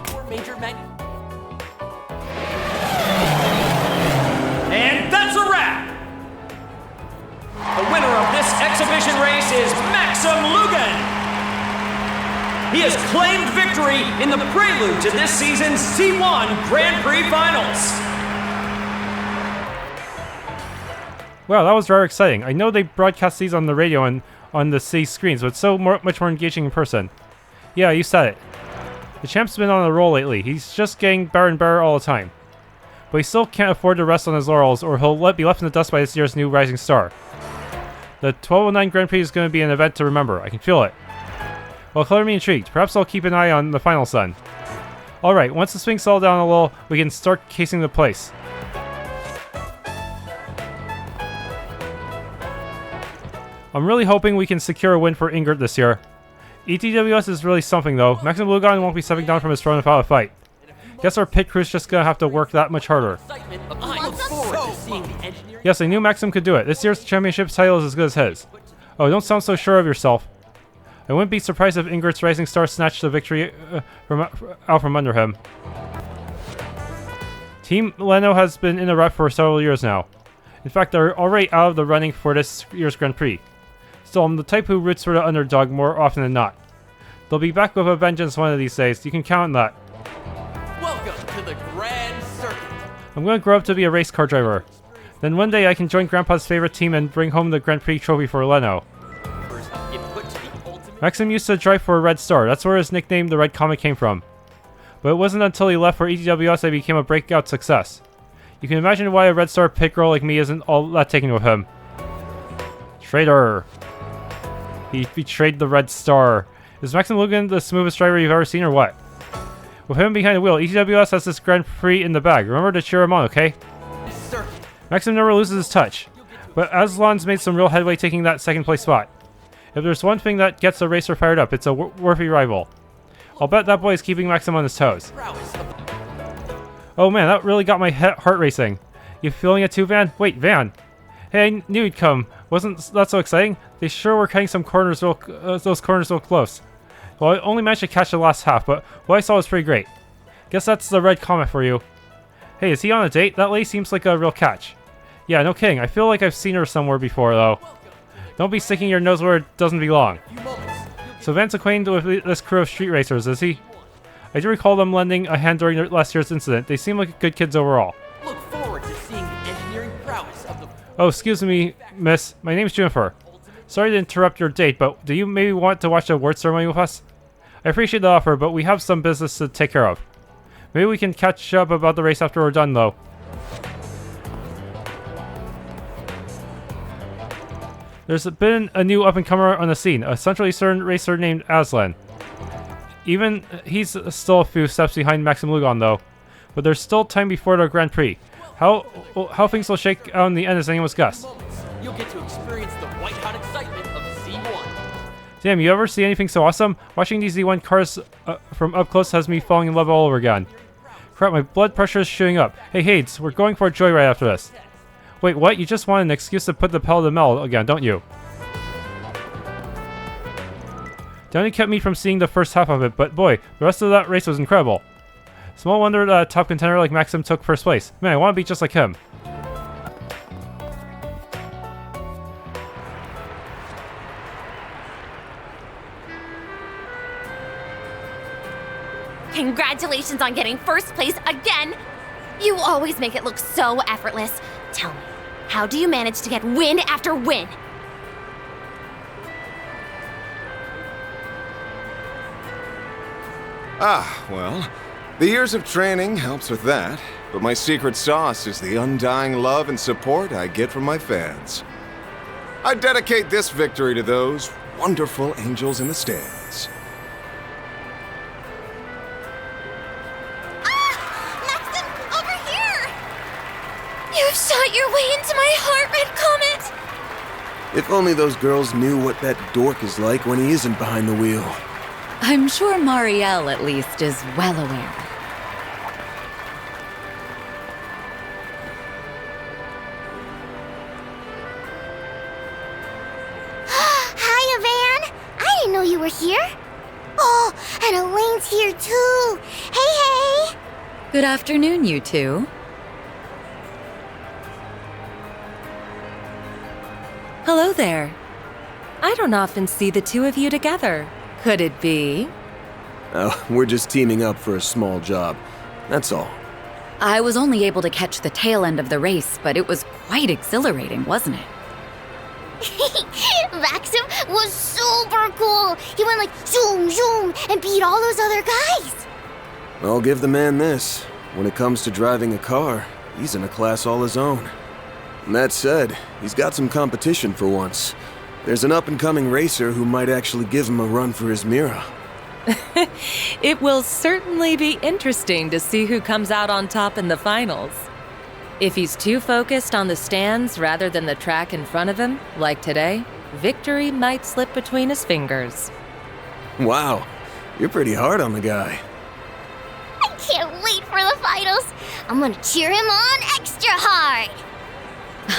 four major men. And that's a wrap! The winner of this exhibition race is Maxim Lugan! He has claimed victory in the prelude to this season's C1 Grand Prix Finals. Wow, that was rather exciting. I know they broadcast these on the radio and on the C screens, but it's so much more engaging in person. Yeah, you said it. The champ's been on a roll lately. He's just getting better and better all the time. But he still can't afford to rest on his laurels, or he'll be left in the dust by this year's new rising star. The 1209 Grand Prix is going to be an event to remember. I can feel it. Well, color me intrigued. Perhaps I'll keep an eye on the final sun. Alright, once the swings settle down a little, we can start casing the place. I'm really hoping we can secure a win for Ingrid this year. ETWS is really something though. Maxim Lugan won't be stepping down from his throne without a fight. Guess our pit crew's just gonna have to work that much harder. Yes, I knew Maxim could do it. This year's championship title is as good as his. Oh, don't sound so sure of yourself. I wouldn't be surprised if Ingrid's rising star snatched the victory out from under him. Team Leno has been in the rep for several years now. In fact, they're already out of the running for this year's Grand Prix. Still, I'm the type who roots for the underdog more often than not. They'll be back with a vengeance one of these days, you can count on that. Welcome to the Grand Circuit. I'm going to grow up to be a race car driver. Then one day I can join Grandpa's favorite team and bring home the Grand Prix trophy for Leno. Get put to the ultimate Maxim used to drive for a Red Star. That's where his nickname, the Red Comet, came from. But it wasn't until he left for ETWS that he became a breakout success. You can imagine why a Red Star pit girl like me isn't all that taken with him. Traitor. He betrayed the Red Star. Is Maxim Lugan the smoothest driver you've ever seen or what? With him behind the wheel, ETWS has this Grand Prix in the bag. Remember to cheer him on, okay? Maxim never loses his touch. But Aslan's made some real headway taking that second place spot. If there's one thing that gets a racer fired up, it's a worthy rival. I'll bet that boy is keeping Maxim on his toes. Oh man, that really got my heart racing. You feeling it too, Van? Wait, Van. Hey, I knew you'd come. Wasn't that so exciting? They sure were cutting some corners those corners real close. Well, I only managed to catch the last half, but what I saw was pretty great. Guess that's the Red Comet for you. Hey, is he on a date? That lady seems like a real catch. Yeah, no kidding. I feel like I've seen her somewhere before, though. Don't be sticking your nose where it doesn't belong. So Van's acquainted with this crew of street racers, is he? I do recall them lending a hand during last year's incident. They seem like good kids overall. Look forward to seeing the engineering prowess of the... Oh, excuse me, miss. My name's Juniper. Sorry to interrupt your date, but do you maybe want to watch the award ceremony with us? I appreciate the offer, but we have some business to take care of. Maybe we can catch up about the race after we're done, though. There's been a new up-and-comer on the scene, a Central Eastern racer named Aslan. Even he's still a few steps behind Maxim Lugan, though. But there's still time before the Grand Prix. How things will shake out in the end is anyone's guess. You'll get to experience the white-hot excitement of Z1. Damn, you ever see anything so awesome? Watching these Z1 cars from up close has me falling in love all over again. Crap, my blood pressure is shooting up. Hey, Hades, we're going for a joyride after this. Wait, what? You just want an excuse to put the pedal to the metal again, don't you? That only kept me from seeing the first half of it, but boy, the rest of that race was incredible. Small wonder that a top contender like Maxim took first place. Man, I want to be just like him. Congratulations on getting first place again! You always make it look so effortless. Tell me, how do you manage to get win after win? Well, the years of training helps with that, but my secret sauce is the undying love and support I get from my fans. I dedicate this victory to those wonderful angels in the stands. Maxim, over here! You've shot your way into my heart, Red Comet! If only those girls knew what that dork is like when he isn't behind the wheel. I'm sure Marielle, at least, is well aware. Hiya, Van! I didn't know you were here. Oh, and Elaine's here too. Hey! Good afternoon, you two. Hello there. I don't often see the two of you together. Could it be? Oh, we're just teaming up for a small job. That's all. I was only able to catch the tail end of the race, but it was quite exhilarating, wasn't it? Maxim was super cool. He went like zoom, zoom, and beat all those other guys. I'll give the man this. When it comes to driving a car, he's in a class all his own. That said, he's got some competition for once. There's an up-and-coming racer who might actually give him a run for his Mira. It will certainly be interesting to see who comes out on top in the finals. If he's too focused on the stands rather than the track in front of him, like today, victory might slip between his fingers. Wow, you're pretty hard on the guy. I can't wait for the finals. I'm gonna cheer him on extra hard.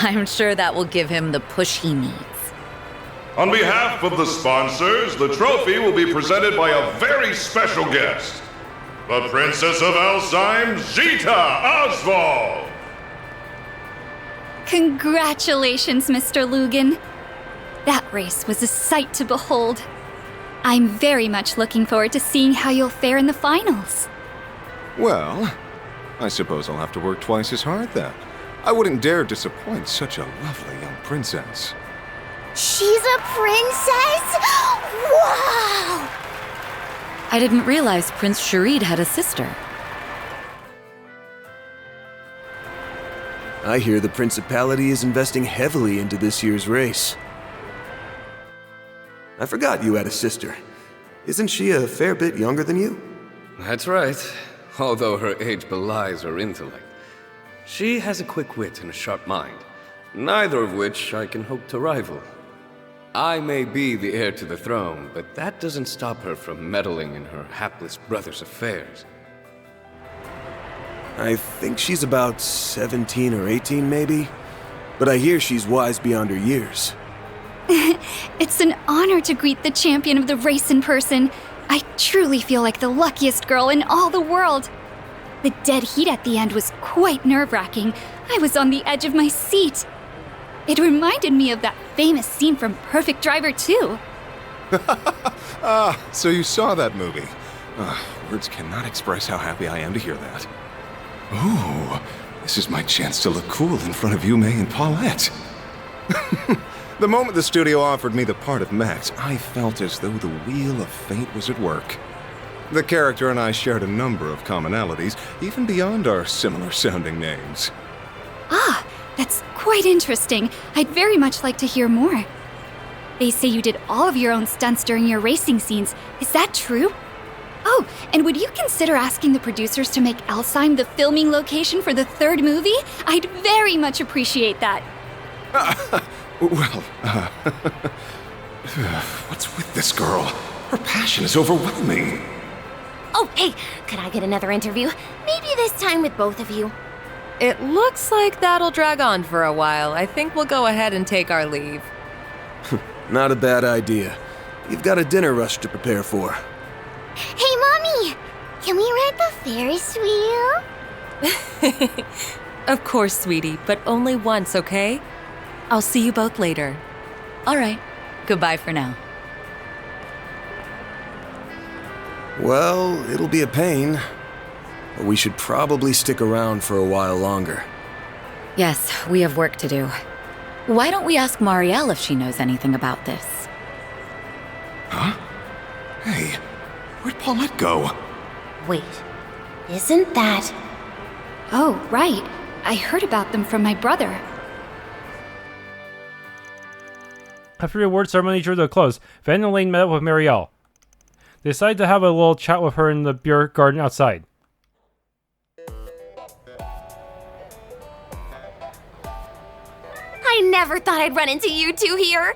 I'm sure that will give him the push he needs. On behalf of the sponsors, the trophy will be presented by a very special guest, the Princess of Alzheim, Zita Oswald. Congratulations, Mr. Lugan. That race was a sight to behold. I'm very much looking forward to seeing how you'll fare in the finals. Well, I suppose I'll have to work twice as hard then. I wouldn't dare disappoint such a lovely young princess. She's a princess? Wow! I didn't realize Prince Sharid had a sister. I hear the Principality is investing heavily into this year's race. I forgot you had a sister. Isn't she a fair bit younger than you? That's right, although her age belies her intellect. She has a quick wit and a sharp mind, neither of which I can hope to rival. I may be the heir to the throne, but that doesn't stop her from meddling in her hapless brother's affairs. I think she's about 17 or 18 maybe, but I hear she's wise beyond her years. It's an honor to greet the champion of the race in person. I truly feel like the luckiest girl in all the world. The dead heat at the end was quite nerve-wracking. I was on the edge of my seat. It reminded me of that famous scene from Perfect Driver 2. So you saw that movie. Words cannot express how happy I am to hear that. Ooh, this is my chance to look cool in front of Yume and Paulette. The moment the studio offered me the part of Max, I felt as though the wheel of fate was at work. The character and I shared a number of commonalities, even beyond our similar-sounding names. Ah, that's quite interesting. I'd very much like to hear more. They say you did all of your own stunts during your racing scenes. Is that true? Oh, and would you consider asking the producers to make Alzheim the filming location for the third movie? I'd very much appreciate that. What's with this girl? Her passion is overwhelming. Oh, hey, could I get another interview? Maybe this time with both of you. It looks like that'll drag on for a while. I think we'll go ahead and take our leave. Not a bad idea. You've got a dinner rush to prepare for. Hey, Mommy! Can we ride the Ferris wheel? Of course, sweetie, but only once, okay? I'll see you both later. All right. Goodbye for now. Well, it'll be a pain. But we should probably stick around for a while longer. Yes, we have work to do. Why don't we ask Marielle if she knows anything about this? Huh? Hey, where'd Paulette go? Wait, isn't that... Oh, right. I heard about them from my brother. After the award ceremony drew to a close, Van and Elaine met up with Marielle. They decided to have a little chat with her in the beer garden outside. I never thought I'd run into you two here.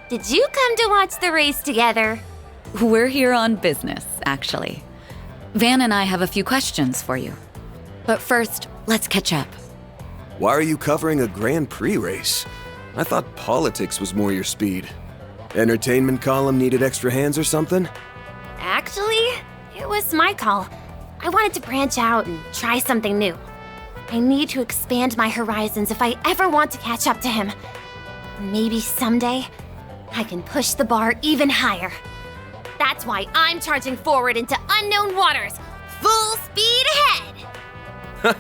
Did you come to watch the race together? We're here on business, actually. Van and I have a few questions for you. But first, let's catch up. Why are you covering a Grand Prix race? I thought politics was more your speed. Entertainment column needed extra hands or something? Actually, it was my call. I wanted to branch out and try something new. I need to expand my horizons if I ever want to catch up to him. Maybe someday, I can push the bar even higher. That's why I'm charging forward into unknown waters, full speed ahead!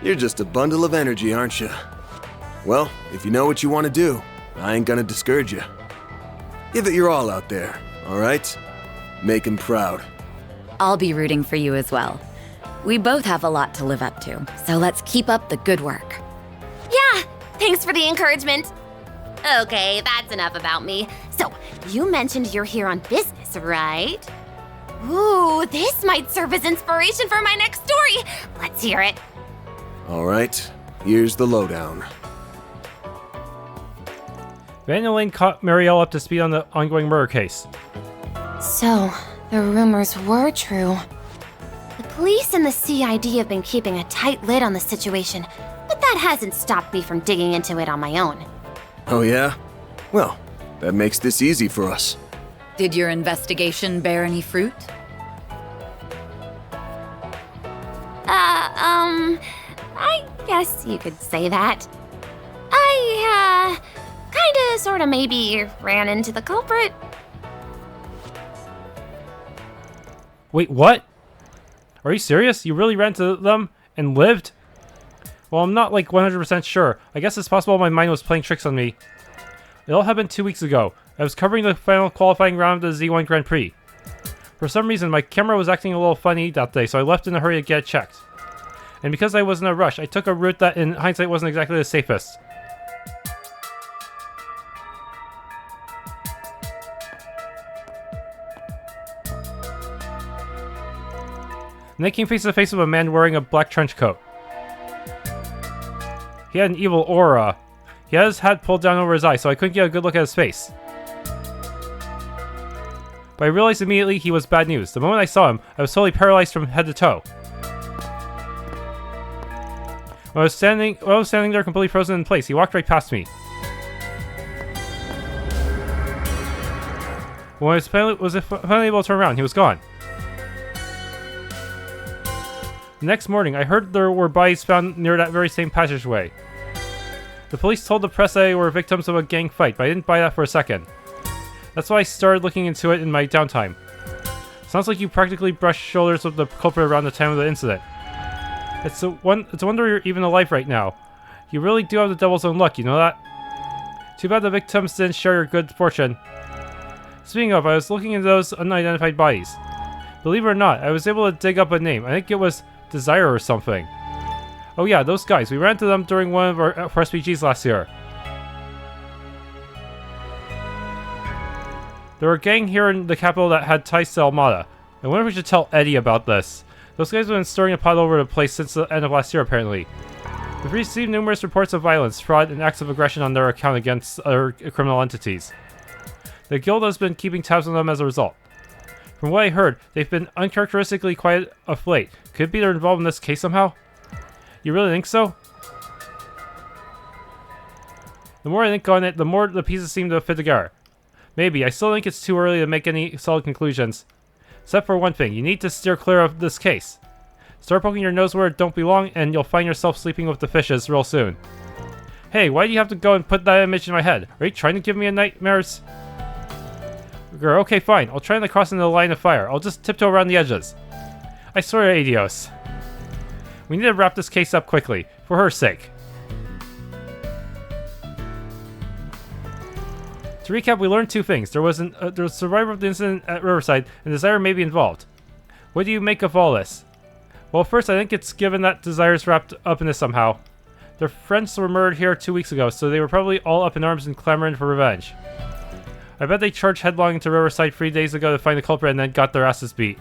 You're just a bundle of energy, aren't you? Well, if you know what you want to do, I ain't gonna discourage you. Give it your all out there, all right? Make him proud. I'll be rooting for you as well. We both have a lot to live up to, so let's keep up the good work. Yeah, thanks for the encouragement. Okay, that's enough about me. So, you mentioned you're here on business, right? Ooh, this might serve as inspiration for my next story. Let's hear it. All right, here's the lowdown. Van and Elaine caught Marielle up to speed on the ongoing murder case. So, the rumors were true. The police and the CID have been keeping a tight lid on the situation, but that hasn't stopped me from digging into it on my own. Oh yeah? Well, that makes this easy for us. Did your investigation bear any fruit? I guess you could say that. I, kinda, sorta, maybe ran into the culprit. Wait, what? Are you serious? You really ran to them and lived? Well, I'm not like 100% sure. I guess it's possible my mind was playing tricks on me. It all happened 2 weeks ago. I was covering the final qualifying round of the Z1 Grand Prix. For some reason, my camera was acting a little funny that day, so I left in a hurry to get it checked. And because I was in a rush, I took a route that in hindsight wasn't exactly the safest. And I came face to face with a man wearing a black trench coat. He had an evil aura. He had his hat pulled down over his eye, so I couldn't get a good look at his face. But I realized immediately he was bad news. The moment I saw him, I was totally paralyzed from head to toe. When I was standing there completely frozen in place, he walked right past me. When I was finally able to turn around, he was gone. The next morning, I heard there were bodies found near that very same passageway. The police told the press they were victims of a gang fight, but I didn't buy that for a second. That's why I started looking into it in my downtime. Sounds like you practically brushed shoulders with the culprit around the time of the incident. It's a wonder you're even alive right now. You really do have the devil's own luck, you know that? Too bad the victims didn't share your good fortune. Speaking of, I was looking into those unidentified bodies. Believe it or not, I was able to dig up a name. I think it was Desire or something. Oh yeah, those guys. We ran into them during one of our SPGs last year. There were a gang here in the capital that had ties to Almata. I wonder if we should tell Eddie about this. Those guys have been stirring a pot over the place since the end of last year, apparently. We've received numerous reports of violence, fraud, and acts of aggression on their account against other criminal entities. The guild has been keeping tabs on them as a result. From what I heard, they've been uncharacteristically quiet of late. Could it be they're involved in this case somehow? You really think so? The more I think on it, the more the pieces seem to fit together. Maybe. I still think it's too early to make any solid conclusions. Except for one thing, you need to steer clear of this case. Start poking your nose where it don't belong, and you'll find yourself sleeping with the fishes real soon. Hey, why do you have to go and put that image in my head? Are you trying to give me a nightmares? Girl, okay, fine. I'll try not to cross into the line of fire. I'll just tiptoe around the edges. I swear, adios. We need to wrap this case up quickly, for her sake. To recap, we learned two things. There was a survivor of the incident at Riverside, and Desire may be involved. What do you make of all this? Well, first, I think it's given that Desire's wrapped up in this somehow. Their friends were murdered here 2 weeks ago, so they were probably all up in arms and clamoring for revenge. I bet they charged headlong into Riverside 3 days ago to find the culprit and then got their asses beat.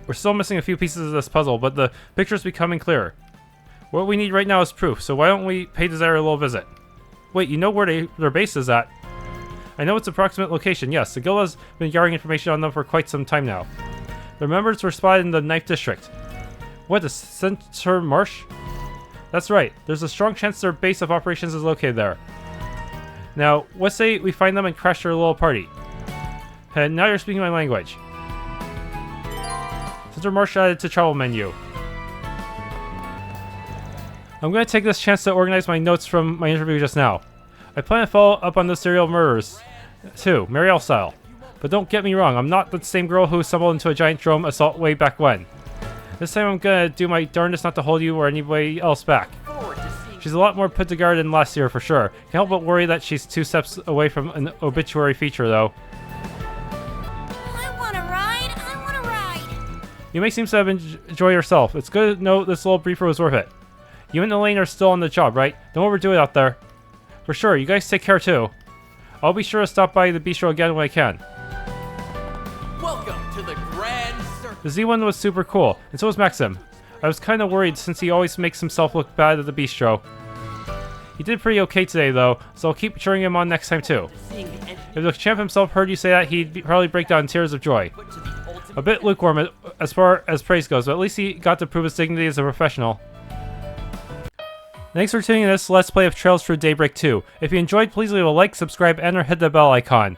We're still missing a few pieces of this puzzle, but the picture's becoming clearer. What we need right now is proof, so why don't we pay Desire a little visit? Wait, you know where their base is at? I know its approximate location, yes. The guild has been gathering information on them for quite some time now. Their members were spotted in the 9th District. What, the Center Marsh? That's right. There's a strong chance their base of operations is located there. Now, let's say we find them and crash their little party. And now you're speaking my language. Center Marsh added to travel menu. I'm going to take this chance to organize my notes from my interview just now. I plan to follow up on those serial murders, too, Marielle style. But don't get me wrong, I'm not the same girl who stumbled into a giant drone assault way back when. This time I'm gonna do my darndest not to hold you or anybody else back. She's a lot more put together than last year for sure. Can't help but worry that she's 2 steps away from an obituary feature though. I wanna ride! You may seem to have enjoyed yourself. It's good to know this little briefer was worth it. You and Elaine are still on the job, right? Don't overdo it out there. For sure, you guys take care too. I'll be sure to stop by the bistro again when I can. Welcome to the Grand Circus. The Z1 was super cool, and so was Maxim. I was kind of worried since he always makes himself look bad at the bistro. He did pretty okay today though, so I'll keep cheering him on next time too. If the champ himself heard you say that, he'd probably break down in tears of joy. A bit lukewarm as far as praise goes, but at least he got to prove his dignity as a professional. Thanks for tuning in to this Let's Play of Trails through Daybreak 2. If you enjoyed, please leave a like, subscribe, and or hit the bell icon.